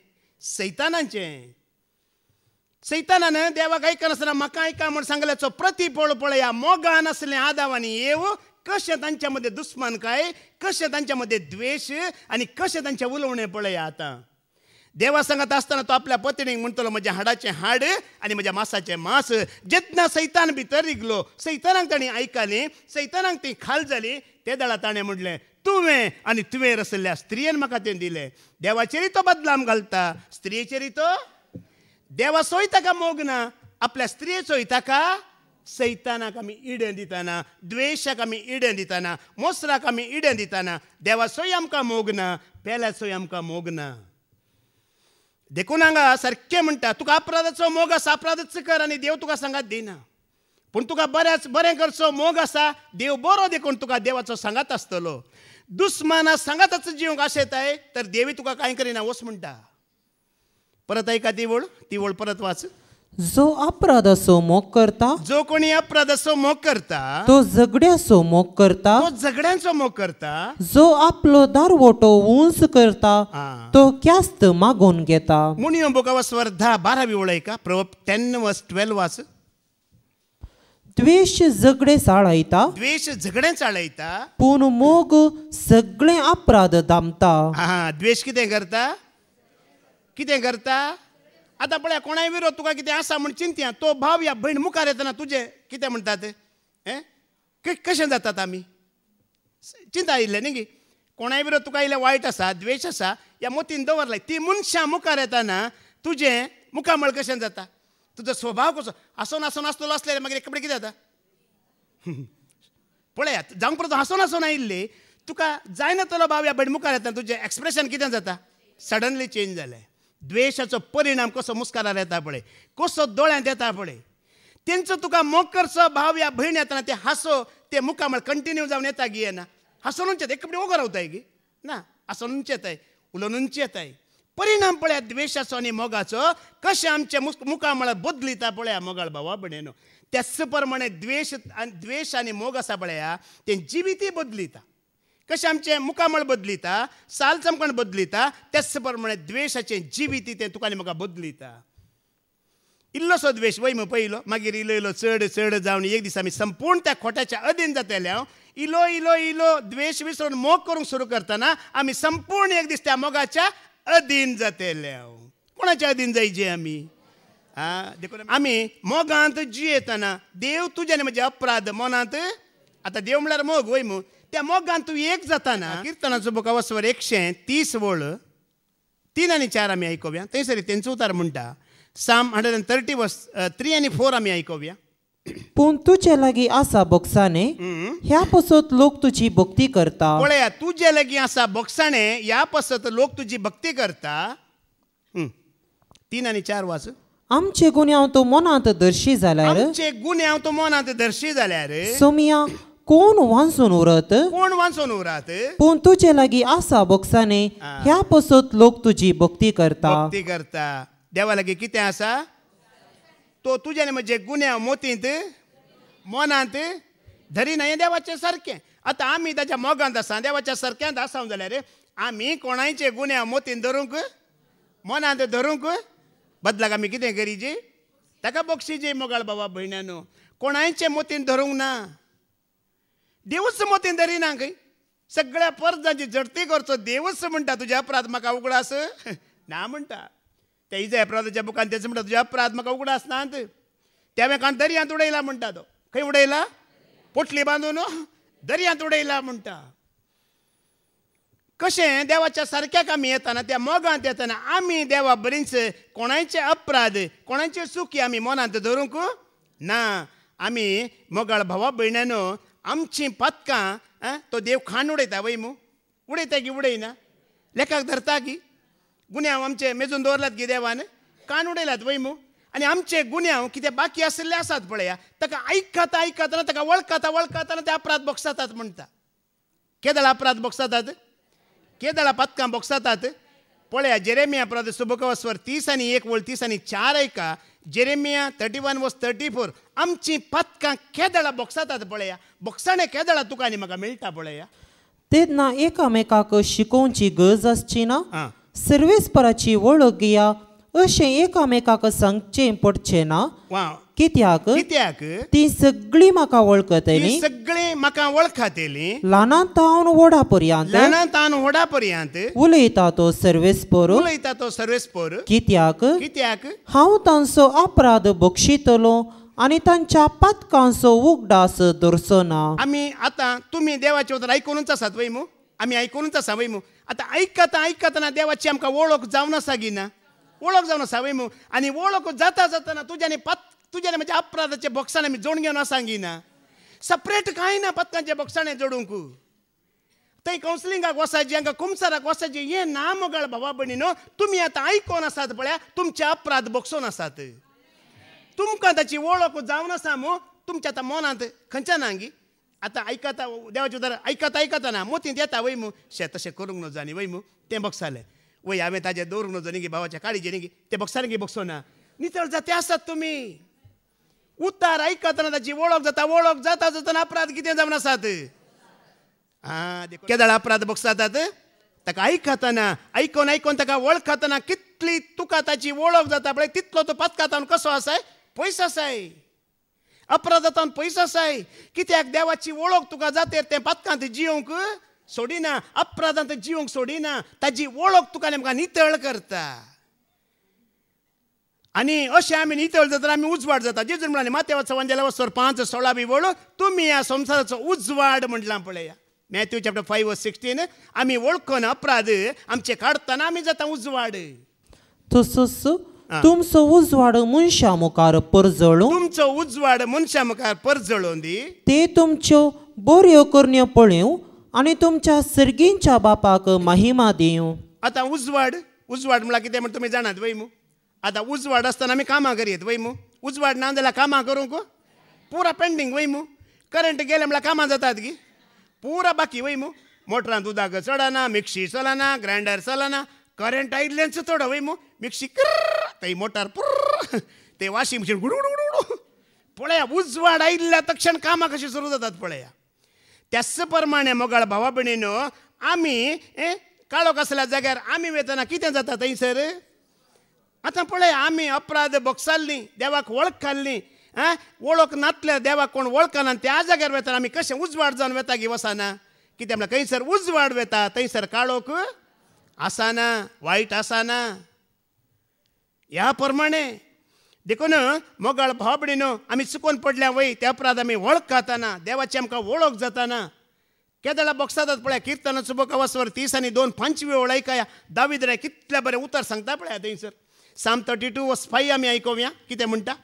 सैतानाचें. सैतानान देवाक आयकनासतना म्हाका आयका म्हूण सांगल्याचो प्रतिफळ पळया. मोगान आसलें आदाव आनी येव कशें तांच्या मदें दुस्मानकाय, कशें तांच्या मदें द्वेश आनी कशें तांचें उलोवणें पळया. आतां देवा सांगत आसतना तो आपल्या पत्नीक म्हणटलो, म्हज्या हाडाचें हाड आनी म्हज्या मांसाचें मांस. जेन्ना सैतान भितर रिगलो, सैतानाक ताणें आयकलें, सैतानाक ती खाल जाली. ते दाळा ताणें म्हणलें, तुवें आनी तुवें रचयल्ल्या स्त्रियेन म्हाका तें दिलें. देवाचेरय तो बदलाम घालता, स्त्रियेचेरय तो. देवाचोय ताका मोग ना, आपल्या स्त्रियेचोय ताका. सैतानाक आमी इडें दितना, द्वेशाक आमी इडें दितना, मोसराक आमी इडें दितना देवाचोय आमकां मोग ना, पेल्याचोय आमकां मोग ना. देखून हांगा सारकें म्हणटा, तुका अपराधाचो मोग आसा, अपराधच कर आनी देव तुका सांगात दिना. पूण तुका बरें करचो मोग आसा, देव बरो देखून तुका देवाचो सांगात आसतलो. दुस्माना सांगातच जिवंक आशेताय तर देवी तुका कांय करिना वच म्हणटा. परत ऐका ती वळ परत वाच. जो अपराधाचो मोग करता, जो कोणी अपराधाचो मोग करता, तो झगड्याचो मोग करता, तो झगड्यांचो मोग करता. जो आपलो दारवटो उंच करता, तो क्यास्त मागून घेता. म्हणून बुक ऑफ स्वर्धा 12वी ओळ का प्रोवर्ब 10:12 वाच. द्वेष झगडे चाळयता, द्वेष झगडे चाळयता, पूण मोग सगळे अपराध दामता. द्वेष कितें करता, कितें करता. आता पळया कोणाय विरोध तुका कितें आसा म्हण चिंत्या, तो भाव या भयण मुखार येतना तुजे कितें म्हणटात, कशें जातात आमी चिंता आयिल्लें न्ही गी. कोणाय विरोध तुका इल्लें वायट आसा, द्वेश आसा, ह्या मोतीन दवरलाय. ती मनशां मुखार येतना तुजें मुखामळ कशें जाता, तुजो स्वभाव कसो हांसोन हांसोन आसतलो आसलें मागीर एक कडेन कितें जाता पळयात. जावंक परत हांसोन हांसोन आयिल्ली तुका जायनातलो भाव ह्या भयण मुखार येतना तुजें एक्सप्रेशन कितें जाता, सडनली चेंज जालें. द्वेषाचो परिणाम कसो मुस्कारार येता पळय, कसो दोळ्यांत येता पळय. तेंचो तुका मोग करचो भाव ह्या भयण येतना ते हांसो ते मुखामळ कंटिन्यू जावन येता गी येना. हांसोनूच येता, एक कडेन ओगो रावताय गी ना, हांसोनूच येताय, उलोवनूच येताय. परिणाम पळया द्वेषाचो आनी मोगाचो कशें आमचे मुखामळ बदलिता पळया मोगाळ भावा भयणेनो. त्याच प्रमाणे द्वेष आनी मोग आसा पळया ते जिविती बदलिता. कशें आमचें मुखामळ बदलिता, साल चमकण बदलिता, त्याच प्रमाणे द्वेषाचें जिविती तें तुका आनी म्हाका बदलिता. इल्लोसो द्वेष वय मग पयलो, मागीर इलो इलो चड चड जावन एक दीस आमी संपूर्ण त्या खोट्याच्या अधीन जातले. इलो इलो इलो द्वेष विसरून मोग करूंक सुरू करतना आमी संपूर्ण एक दीस त्या मोगाच्या अधीन जातले. कोणाच्या अधीन जायचे आमी. देखून आमी मोगांत जियेतना देव तुजे आनी म्हजे अपराध मनांत, आतां देव म्हळ्यार मोग वय मू, त्या मोगांत तूं एक जाताना. किर्तनाचो बुक ऑफ स्वर 130 वळ 3 आनी 4 आमी आयकोव्या. थंयसर तेंचो उतार म्हणटा. साम 130 वर्स 3 आनी 4 आमी आयकोव्या. पूण तुजे लागीं आसा बोगसाणे, ह्या पसत लोक तुजी भक्ती करता. पळया तुजे लागीं आसा बोगसाणे, ह्या पसत लोक तुजी भक्ती करता. 3 आनी 4 वाच. आमचे गुन्यांव तो मनांत दर्शी जाल्यार, आमचे गुन्यांव तो मनांत दर्शी जाल्यार, सोमिया कोण वांसून उरत, कोण वांसून उरत. पूण तुजे लागीं आसा बोगसाणे, ह्या पसत लोक तुजी भक्ती करता. भक्ती करता. देवा लागीं कितें आसा, तो तुजे आनी म्हजे गुन्यांव मोतींत मनांत धरिना. हें देवाचें सारकें. आतां आमी ताच्या मोगांत आसा, देवाच्या सारक्यांत आसा जाल्यार आमी कोणायचे गुन्यांव मोतीन धरूंक मनांत धरूंक बदलाक आमी कितें करीचे, ताका बक्षिजे. मोगाळ बाबा भयण्यानो, कोणायचे मोतीन धरूंक ना. देवच मोतीन धरिना खंय. सगळ्या पर्जांची झडती करचो देवच म्हणटा तुजे अपराध म्हाका उगडास ना म्हणटा. त्या इजा अपराधाच्या बुकान तेच म्हणटा तुजे अपराध म्हाका उगडास नात. त्या मेकान दर्यांत उडयला म्हणटा तो. खंय उडयला, पोटली बांदून दर्यांत उडयला म्हणटा. कशें देवाच्या सारक्याक आमी येताना, त्या मोगांत येताना आमी देवा बरींच कोणायचे अपराध कोणायचे चुकी आमी मनांत धरूंक ना. आमी मोगाळ भावा भयण्यानो आमची पातकां तो देव खाण उडयता वय मू. उडयता की उडयना, लेखाक धरता की. गुन्यांव आमचे मेजून दवरलात की देवान, कान उडयलात वय मू. आनी आमचे गुन्यांव कितें बाकी आसले आसात पळया, ताका आयकता आयकतना ताका वळखता वळखतना ते अपराध बोगसातात म्हणटा. केदळ अपराध बोगसातात, केदळ पातकां बोगसातात. पळया जेरेमिया अपराध सुबकवस्वर 30 आनी 1 वळ 30 आनी 4 ऐका. जेरेमिया 31 वर्स 34. आमची पातकां केदळा बोगसातात पळया. बोगसाणे केदळा तुका आनी म्हाका मेळटा पळया. तेन्ना एकामेकाक शिकोवची गरज आसची ना. सर्वेस्पराची वळख घेया अशें एकामेकाक सांगचें पडचें ना. कित्याक ती सगळीं म्हाका वळखतलीं, सगळीं म्हाका वळखतलीं. ल्हानांत तावन व्हडा पर्यंत उलयता तो सर्वेस्पर. कित्याक हांव तांचो अपराध बक्षितलो आनी तांच्या पातकांचो उगडास धरचो ना. आमी आतां तुमी देवाचे उतर आयकूनच आसात वय मू. आमी आयकूनच आसा वय मू. आतां आयकतना देवाची आमकां वळख जावन आसा की ना. वळख जावन आसा वय मू. आनी वळख जाता जातना तुज्यानी म्हज्या अपराधाचे बोगसाणे आमी जोड घेवन आसा की ना. सपरेट कांय ना पत्कांचे बोगसाणे जोडूंक. थंय कावन्सिलिंगाक वसाची, हांगा कुमसाराक वसाची हें ना मोगाळ भावा भयणीनो. तुमी आतां आयकोन आसात पळया, तुमचे अपराध बोगसून आसात. तुमकां ताची वळख जावन आसा मू. तुमच्या आतां मनांत खंयच्या ना गी. आतां आयकता देवाचें उतर आयकता मोतींत येता वय मू. तशें करूंक नजो आनी वय मू. तें बोगसालें वय हांवें ताजें दवरूंक नजो न्ही गे भावाच्या काळीचें न्ही गे. तें बोगसालें गे बोगसो ना. नितळ जाते आसात तुमी. उतार आयकतना ताची वळख जाता जाता अपराध कितें जावन आसात. केदळ अपराध बगसातात ताका आयकतना आयकोन ताका वळखतना कितली तुका ताची वळख जाता पळय तितलो तो पथकातान कसो आसाय, पयस आसाय. अपराधांत पयस आसाय. कित्याक देवाची वळख तुका जातेर तें पथकांत जियोंक सोडिना, अपराधांत जियोंक सोडिना. ताची वळख तुका नेमका नितळ करता. आणि अशें आमी नितळ जाता आमी उजवाड जाता. जेजून म्हणाले मातेवाचो वंजेला वचोर 5:16 तुमी ह्या संवसाराचो उजवाड म्हटलां पळया. मॅथ्यू चॅप्टर 5:16 आमी वळखून अपराध आमचे काडटना आमी जाता उजवाड. तसोच तुमचो उजवाड मनशा मुखार परजळूं, तुमचो उजवाड मनशा मुखार परजळूं दी. ते तुमच्यो बऱ्यो करण्यो पळयों आनी तुमच्या सर्गींच्या बापाक महिमा दिवं. आतां उजवाड म्हळ्यार कितें म्हण तुमी जाणात वय मू. आतां उजवाड आसतना आमी कामां करीत वय मू. उजवाड ना जाल्यार कामां करूंक पुरा पेंडींग वय मू. करंट गेले म्हळ्यार कामां जातात गी पुरा बाकी वय मू. मोटरांत उदक चडना, मिक्सी चलना, ग्रायंडर चलना. करंट आयिल्लेंच चड वय मू. मिक्सी ते मोटार पुर्र, ते वॉशिंग मशीन गुडगुडगुडगुड. पळया उजवाड आयिल्ल्या तक्षण कामां कशी सुरू जातात पळया. त्याच प्रमाणे मोगाळ भावा भयणीनो आमी काळोख आसल्या जाग्यार आमी वयतना कितें जाता थंयसर. आतां पळय आमी अपराध बगसाल्ली, देवाक वळखल्ली. वळख नातल्या देवाक कोण वळखना त्या जाग्यार वयतना आमी कशें उजवाड जावन वता गी वचना. कित्याक म्हळ्यार खंयसर उजवाड वता थंयसर काळोख आसना, वायट आसना. ह्या प्रमाणे देखून मोगाळ भाव भयणीनो आमी चुकोवन पडल्या वय त्या अपराध आमी वळखतना देवाची आमकां वळख जाताना. केदळा बगसातात पळया किर्तनाचो बुक 30:2-5 वेळ आयकया. दावीद रे कितले बरें उतर सांगता पळया थंयसर. Psalm 32:5 आमी आयकोवया कितें म्हणटा.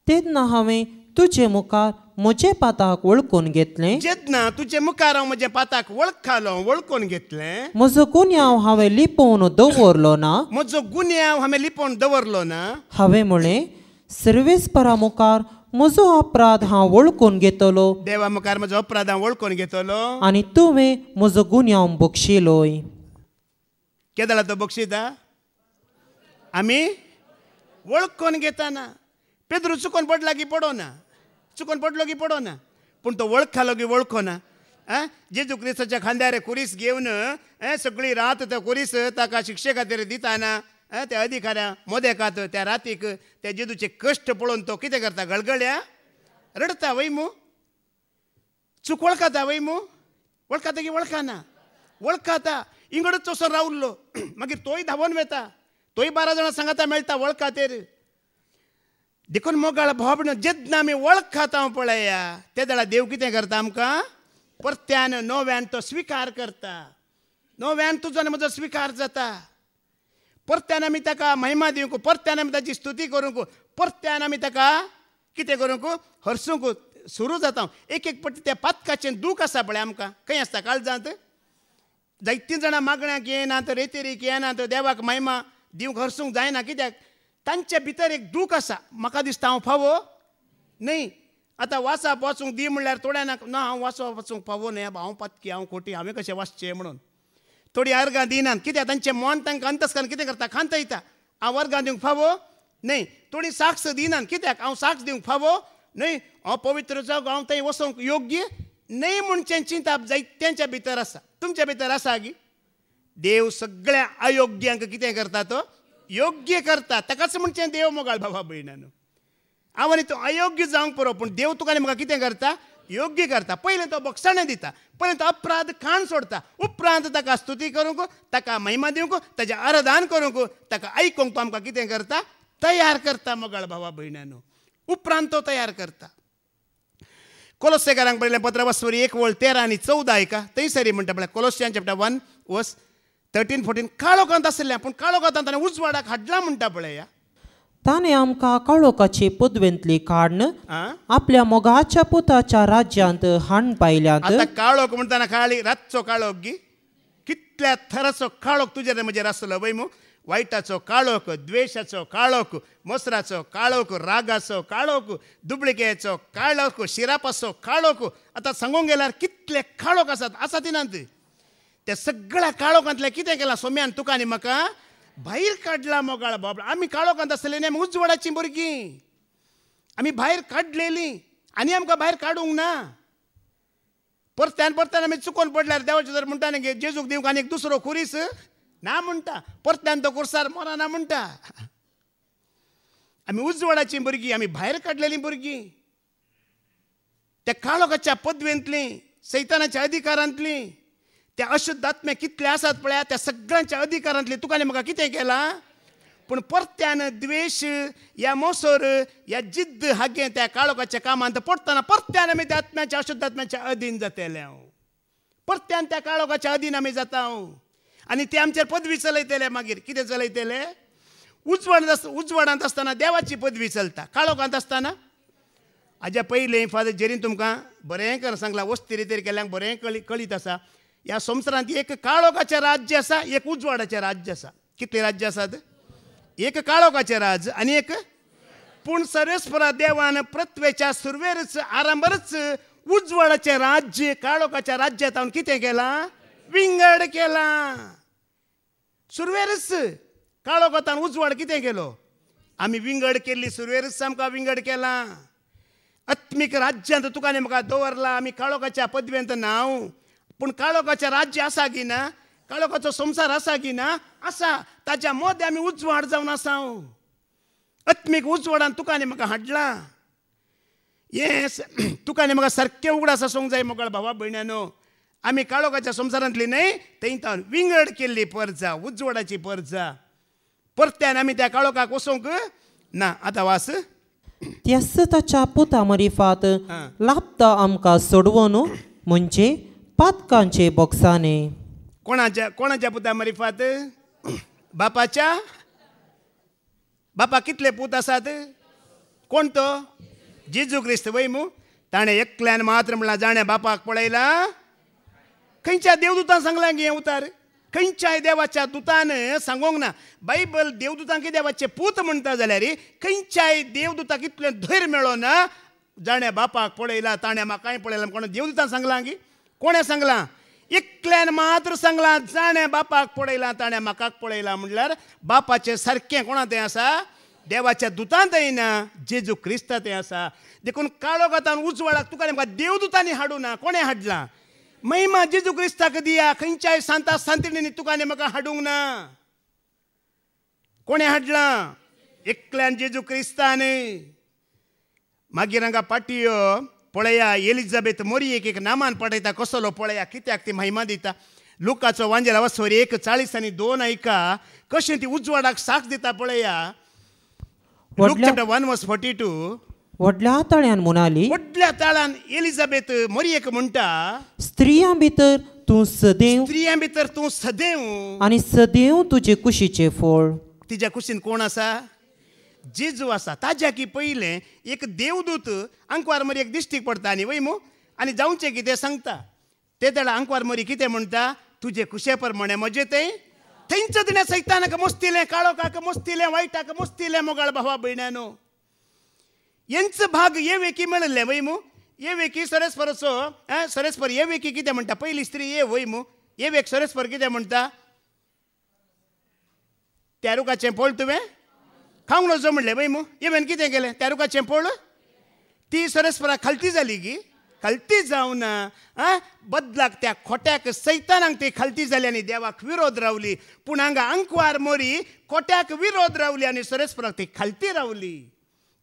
तेन्ना हांवें तुजे मुखार म्हजे पाताक वळखून घेतलें. जेन्ना तुजे मुखार हांव म्हजे पाताक वळखून घेतलें. म्हजो गुन्यांव हांवें लिपोवन दवरलो ना. म्हजो गुन्यांव हांवें लिपोवन दवरलो ना. हांवें म्हळें सर्वेस्परा मुखार म्हजो अपराध हांव वळखून घेतलो. देवा मुखार म्हजो अपराध हांव वळखून घेतलो. आनी तुवें म्हजो गुन्यांव बक्षिलोय. केदळा तो बक्षिता आमी वळखून घेताना. पेद्रू चुकोवन पडला की पडोना, चुकोवन पडलो की पडोना, पूण तो वळखलो की वळखोना. जेजू क्रिस्ताच्या खांद्यार कुरीस घेवन सगळी रात तो कुरीस ताका शिक्षे खातीर दिताना त्या अधिकाऱ्या मोदेकात त्या रातीक त्या जेजूचे कश्ट पळोवन तो कितें करता गळगळ्या रडता वय मू. चूक वळखता वय मू. वळखता की वळखाना. वळखता इंगडच वचून रावल्लो. मागीर तोय धांवून वता. तोय 12 जाणां सांगाता मेळटा वळखातेर. देखून मोगाळ भाव भयणीनो जेन्ना आमी वळखता पळया ते जाल्यार देव कितें करता आमकां परत्यान नव्यान तो स्विकार करता. नव्यान तुजो आनी म्हजो स्विकार जाता. परत्यान आमी ताका महिमा दिवंक, परत्यान आमी ताची स्तुती करूंक, परत्यान आमी ताका कितें करूंक हरसूंक सुरू जाता. एक पट्टी त्या पातकाचें दूख आसा पळय आमकां खंय आसता काळजांत. जायतीं जाणां मागण्याक येनात, रेतेरीक येनात, देवाक महिमा दिवंक हरसूंक जायना. कित्याक तांचे भितर एक दूख आसा. म्हाका दिसता हांव फावो न्हय. आतां वाचप वाचूंक दी म्हणल्यार थोड्यांक ना हांव वाचप वाचूंक फावो न्हय, हांव पातकी, हांव खोटी, हांवें कशें वाचचें म्हणून. थोडीं अर्गां दिनात. कित्याक तांचें मन तांकां अंतस्करण कितें करता खांतयता. हांव वर्गां दिवंक फावो न्हय. थोडीं साक्ष दिनात. कित्याक हांव साक्ष दिवंक फावो न्हय, हांव पवित्र जावंक, हांव थंय वचोंक योग्य न्हय म्हणचें चिंता जायत्यांच्या भितर आसा. तुमच्या भितर आसा गी. देव सगळ्या अयोग्यांक कितें करता तो योग्य करता. ताकाच म्हणचें देव मोगाळ भावा भयणानो. हांव आनी तूं अयोग्य जावंक पुरो पूण देव तुका आनी म्हाका कितें करता योग्य करता. पयलें तो बक्षाणें दिता. पयलें तो अपराध खाण सोडता. उपरांत ताका स्तुती करूंक, ताका महिमा दिवंक, ताचें आराधन करूंक, ताका आयकूंक तो आमकां कितें करता तयार करता मोगाळ भावा भयणानो. उपरांत तो तयार करता. कोलोसेकारांक बरयलें पत्र 1:13 आनी 14 आयका. थंयसरी म्हणटा पळय कोलोसियन चॅप्टर 1:13-14 काळोखांत आसलें पूण काळोखांत ताणें उजवाडाक हाडला म्हणटा पळया. ताणें आमकां काळोखाचे पदवेंतली काडन आपल्या मोगाच्या पुताच्या राज्यांत हाडून पायल्यांत. आतां काळोख म्हणटाना काळी रातचो काळोख गी. कितल्या थराचो काळोख तुजेर म्हजेर आसलो वय मू. वायटाचो काळोख, द्वेशाचो काळोख, मोसराचो काळोख, रागाचो काळोख, दुबळिकेचो काळोख, शिरापाचो काळोख. आतां सांगूंक गेल्यार कितले काळोख आसात. आसा तिनात. त्या सगळ्या काळोखांतले कितें केलां सोम्यान तुका आनी म्हाका भायर काडला मोगाळ बाबा. आमी काळोखांत आसतले न्ही, आमी उजवाडाची भुरगीं. आमी भायर काडलेलीं आनी आमकां भायर काडूंक ना. परत्यान परत्यान आमी चुकोन पडल्यार देवाचे जर म्हणटा न्ही जेजूक दिवंक आनी दुसरो खुरीस ना म्हणटा. परत्यान तो कुर्सार मरना म्हणटा. आमी उजवाडाची भुरगीं, आमी भायर काडलेलीं भुरगीं. त्या काळोखाच्या पदवेंतलीं, सैतानाच्या अधिकारांतलीं, त्या अशुद्ध आत्मे कितले आसात पळया, त्या सगळ्यांच्या अधिकारांतलीं तुका आनी म्हाका कितें केलां. पूण परत्यान द्वेश, ह्या मोसोर, ह्या जिद्द हागे त्या काळोखाच्या कामांत पडटना परत्यान आमी त्या आत्म्याच्या अशुद्ध आत्म्याच्या अधीन जातले. परत्यान त्या काळोखाच्या अधीन आमी जाता. आनी ते आमचेर पदवी चलयतले. मागीर कितें चलयतले. उजवाडांत आसतना देवाची पदवी चलता. काळोखांत आसतना हाज्या पयलीं फादर जेरीन तुमकां बरें करून सांगलां, वस्ती रितेर केल्यांक बरें कळीत आसा. ह्या संवसारांत एक काळोखाचें राज्य आसा, एक उजवाडाचें राज्य आसा. कितले राज्य आसात. एक काळोखाचें राज्य आनी एक. पूण सर्वेस्परा देवान पृथ्वेच्या सुरवेरच आरंभारच उजवाडाचें राज्य काळोखाच्या राज्यांत हांव कितें केलां. विंगड केलां. सुरवेरच काळोखांत उजवाड कितें केलो. आमी विंगड केल्ली. सुरवेरच आमकां विंगड केलां. आत्मीक राज्यांत तुका आनी म्हाका दवरला. आमी काळोखाच्या पदवेंत नांव. पूण काळोखाचें राज्य आसा की ना, काळोखाचो संवसार आसा की ना, आसा. ताच्या मदें आमी उजवाड जावन आसा. आत्मीक उजवाडान तुका आनी म्हाका हाडला. हें तुका आनी म्हाका सारकें उगडास आसूंक जाय मोगाळ भावा भयण्यानो. आमी काळोखाच्या संवसारांतली न्हय, थंय विंगड केल्ली परजा, उजवाडाची परजा. परत्यान आमी त्या काळोखाक वचोंक ना. आतां वास. त्याच्या पुता मरिफात लाभता आमकां सोडवून म्हणजे पातकांचे बोक्साने. कोणाच्या पुता मरिफात. बापाच्या. बापा कितले पूत आसात. कोण तो. जेजू क्रिस्त वय मू. ताणें एकल्यान मात्र म्हणला जाणें बापाक पळयला. खंयच्या देवदूतान सांगलां गे उतार. खंयच्याय देवाच्या दुतान सांगोंक ना. बायबल देवदूतांक देवाचे पूत म्हणटा जाल्यार खंयच्याय देवदूताक इतलें धैर्य मेळो ना. जाणें बापाक पळयला ताणें म्हाकाय पळयलां. कोण देवदूतान सांगलां गे. कोणें सांगलां. एकल्यान मात्र सांगलां जाणें बापाक पळयलां ताणें म्हाकाक पळयलां. म्हणल्यार बापाचें सारकें कोणा तें आसा. देवाच्या दुतांतय ना, जेजू क्रिस्तांतय आसा. देखून काळोखांत उजवाडाक तुका म्हाका देवदूतांनी हाडूं ना. कोणें हाडलां. महिमा जेजू क्रिस्ताक दिया. खंयच्याय सांता सांतिणींनी तुका आनी म्हाका हाडूंक ना. कोणें हाडलां. एकल्यान जेजू क्रिस्तान. मागीर हांगा पाटियो पळया. एलिझाबेथ मोरयेक एक नामान पळयता कसलो पळया. कित्याक ती महिमा दिता. लुकाचो वांजेल अवस्वर 1:40 आनी 2 ऐका. कशें ती उजवाडाक साथ दिता पळया. Look chapter 1:42. व्हडल्या ताळ्यान म्हणाली. व्हडल्या ताळ्यान एलिझाबेथ मोरयेक म्हणटा. स्त्रियां भितर तूं सदैव. स्त्रियां भितर तूं सदैव. आनी सदैव तुजे कुशीचें फळ. तिच्या कुशीन कोण आसा. जेजू आसा. ताज्या की पयलें एक देवदूत आंकवार मरी एक दिश्टीक पडटा न्ही वय मू. आनी जावचें कितें सांगता. ते तेडा आंकवार मरी कितें म्हणटा. तुजे कुशे प्रमाणे म्हजें तें. थंयच तिणें सैतानाक मोस्तिलें, काळोखाक मोस्तिलें, वायटाक मोस्तिलें मोगाळ भावा भयण्यानो. हेंच भाग ये वेकी मेळिल्ले वय मू. ये वेकी सरेस्परचो सरेस्पर ये वेकी कितें म्हणटा. पयली स्त्री ये वय मू. ये वेक सरेस्पर कितें म्हणटा. त्या रुखाचें फळ तुवें खावंक नजो म्हणलें वय मू. येवेन कितें केलें. त्या रुखाचें फळ ती सरेस्परा खालती जाली गी. खालती जावं ना. बदलाक त्या खोट्याक सैतानाक ती खालती जाली आनी देवाक विरोध रावली. पूण हांगा आंकवार मोरी खोट्याक विरोध रावली आनी सरेस्पराक ती खालती रावली.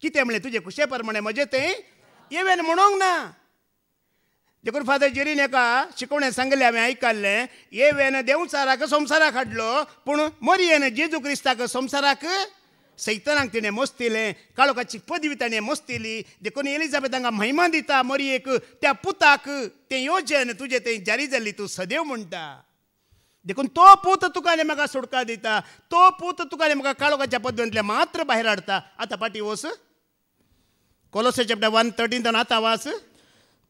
कितें म्हणलें. तुजे कुशे प्रमाणे म्हजें तें. येवेन म्हणोंक ना. देखून फादर जेरीन एका शिकवणें सांगलें हांवें आयकल्लें. येवेन देवचाराक संवसाराक हाडलो. पूण मोरयेन जेजू क्रिस्ताक संवसाराक सैतानाक तिणें मोस्तिलें. काळोखाची पदवी ताणें मोस्तिली. देखून एलिझाबेथ हांगा महिमा दिता मोरयेक. त्या पुताक तें योजन तुजें तें जारी जाल्ली तूं सदैव म्हणटा. देखून तो पूत तुका आनी म्हाका सुटका दिता. तो पूत तुका आनी म्हाका काळोखाच्या पदवेंतले मात्र भायर हाडटा. आतां पाटी वच. कोलोसे चॅप्टर 1:13 आतां वाच.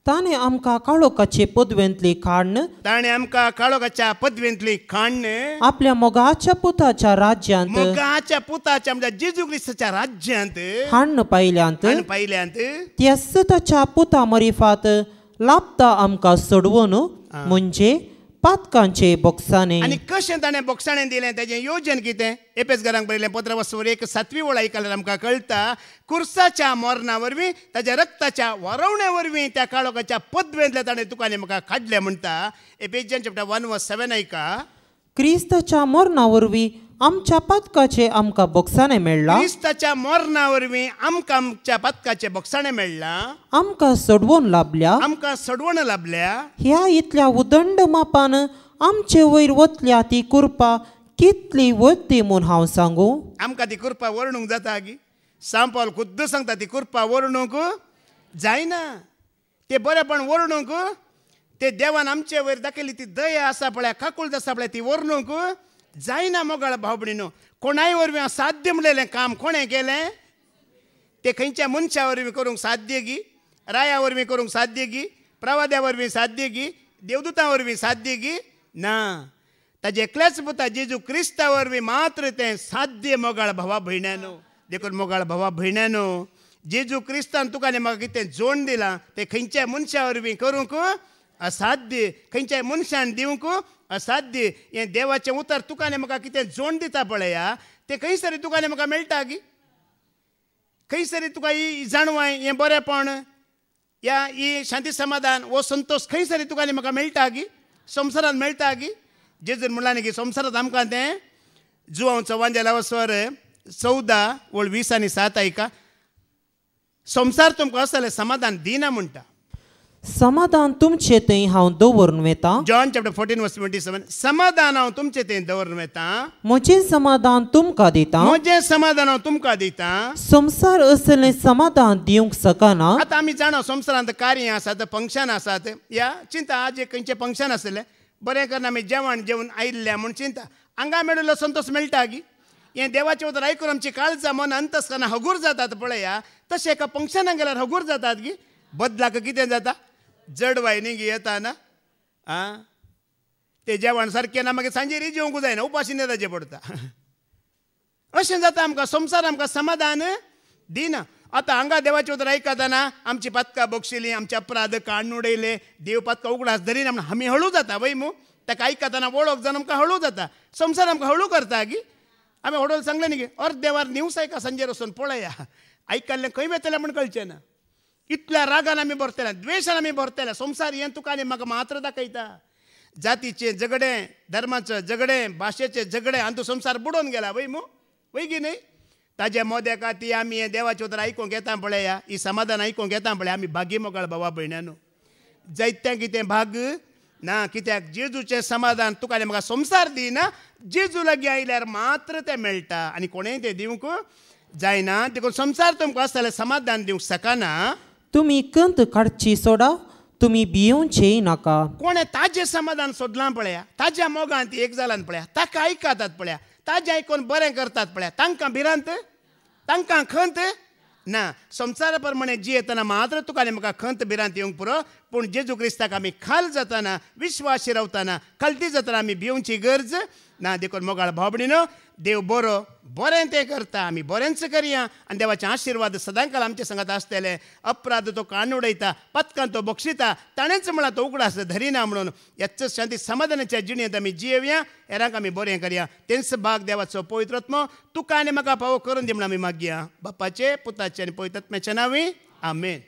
ताणें आमकां काळोखाचे पदवेंतली काडन. ताणें आमकां काळोखाच्या पदवेंतली काडन. आपल्या मोगाच्या पुताच्या राज्यांत. मोगाच्या पुताच्या म्हणजे जेजू क्रिस्ताच्या राज्यांत हाडन पायल्यांत. त्याच ताच्या पुता मरिफात लाभता आमकां सोडवून म्हणजे पातकांचे बोक्साणे आणि कशें ताणें बोक्साणें दिलें तेजें योजन कितें एपेसकारांक बरयलें 15:1 वळा आयकल्यार आमकां कळटा कुर्साच्या मरणा वरवीं ताच्या रक्ताच्या वरवण्या वरवीं त्या काळोखाच्या पदवेंतले ताणें तुका आनी म्हाका काडलें म्हणटा एफेसियन्स चॅप्टर 1:7 ऐका क्रिस्ताच्या मरणा वरवीं आमच्या पदकाचे आमकां बोक्साणें मेळ्ळां क्रिस्ताच्या मरणा वरवीं आमकां आमच्या पदकाचे बोक्साणें मेळ्ळां आमकां सोडवून लाभल्या ह्या इतल्या उदंड मापान आमचे वयर वतल्या ती कृपा कितली वत्ती म्हूण हांव सांगू आमकां ती कृपा वर्णूंक जाता गी सांत पौल खुद्द सांगता ती कृपा वर्णूंक जायना ते बरेपण वर्णूंक ते देवान आमचे वयर दाखयली ती दया आसा पळय काकूळट आसा पळय ती वर्णूंक जायना मोगाळ भाव भयणीनो कोणाय वरवीं साध्य म्हणलेलें काम कोणें केलें ते खंयच्या मनशा वरवीं करूंक साध्य गी राया वरवीं करूंक साध्य गी प्रवाद्या वरवीं साध्य गी देवदूतां वरवीं साध्य गी ना ताजे एकल्याच पुता जेजू क्रिस्ता वरवीं मात्र तें साध्य मोगाळ भावा भयण्यानो देखून मोगाळ भावा भयण्यानो जेजू क्रिस्तान तुका आनी म्हाका कितें जोड दिलां तें खंयच्या मनशा वरवीं करूंक असाध्य खंयच्याय मनशान दिवंक असाध्य हें देवाचें उतर तुका आनी म्हाका कितें जोड दिता पळया तें खंयसरी तुका आनी म्हाका मेळटा गी खंयसरी तुका ही जाणवाय हें बरेंपण या ही शांती समाधान वो संतोष खंयसरी तुका आनी म्हाका मेळटा गी संवसारांत मेळटा गी जेजून म्हणलां न्ही की संवसारांत आमकां तें जुवांचो वांजेला स्वर 14:20-7 ऐका संवसार तुमकां असलें समाधान दिना म्हणटा समाधान तुमचे थंय हांव दवरून वेता जॉन चॅप्टर 14:27 समाधान हांव तुमचे थंय दवरून वेता म्हजें समाधान तुमकां दिता संवसार असलें समाधान दिवंक शकना आतां आमी जाणा संवसारांत कार्य आसात फंक्शन आसात या चिंता आज एक खंयचें फंक्शन आसलें बरें करून आमी जेवण जेवून आयिल्ल्या म्हूण चिंता हांगा मेळिल्लो संतोष मेळटा गी हें देवाचें उतर आयकून आमची काळजां मन अंतस्करणां हगूर जातात पळया तशें एका फंक्शनाक गेल्यार हगूर जातात गी बदलाक कितें जाता जड वायनीक येता ना आं तें जेवण सारकें ना मागीर सांजेर जेवंक जायना उपाशी रावचें पडटा अशें जाता आमकां संवसार आमकां समाधान दिना आतां हांगा देवाचें उतर आयकतना आमची पदकां बक्षिलीं आमचे अपराध काडून उडयले देव पदकां उगडास धरिना म्हण आमी हळू जाता वय मू ताका आयकतना वळख जावन आमकां हळू जाता संवसार आमकां हळू करता गी आमी हडोल सांगलें न्ही गे अर्द देवार न्यूज आयका सांजेर वचून पळया आयकल्लें खंय वेतलें म्हण कळचें ना इतल्या रागान आमी भरतले द्वेशान आमी भरतले संवसार हें तुका आनी म्हाका मात्र दाखयता जातीचें झगडें धर्माचें झगडें भाशेचें झगडें आनी तो संवसार बुडोवन गेला वय मू वय गी न्ही ताजे मोद्या खातीर आमी हें देवाचें उतर आयकूंक येता पळया ही समाधान आयकूंक येता पळया आमी भागी मोगाळ भावा भयण्यानो जायत्यांक कितें भाग ना कित्याक जेजूचें समाधान तुका आनी म्हाका संवसार दिना जेजू लागीं आयल्यार मात्र तें मेळटा आनी कोणेंय तें दिवंक जायना देखून संवसार तुमकां आसतलें समाधान दिवंक शकना तुमी कंत काडची सोडा तुमी भियोवचेय नाका कोणें ताजें समाधान सोदलां पळया ताज्या मोगान ती एक जालां पळया ताका आयकातात पळया ताजें आयकून बरें करतात पळया तांकां भिरांत तांकां खंत ना संवसारा प्रमाणे जियेतना मात्र तुका आनी म्हाका खंत भिरांत येवंक पुरो पूण जेजू क्रिस्ताक आमी खाल जाताना विश्वासी रावताना खालती जाताना आमी भिवची गरज ना देखून मोगाळ भाव भयणीनो देव बरें तें करता आमी बरेंच करया आनी देवाचें आशिर्वाद सदांकाळ आमचे सांगात आसतले अपराध तो काडून उडयता पदकान तो बक्षिता ताणेंच म्हळ्यार तो उगडास धरिना म्हणून ह्याच शांती समाधानाच्या जिणेंत आमी जियेवया हेरांक आमी बरें करया तेंच भाग देवाचो पवित्र आत्मो तुका आनी म्हाका फावो करून दी म्हण आमी मागया बापाचे पुताचे आनी पवित्र आत्म्याच्या नांवी आमेन.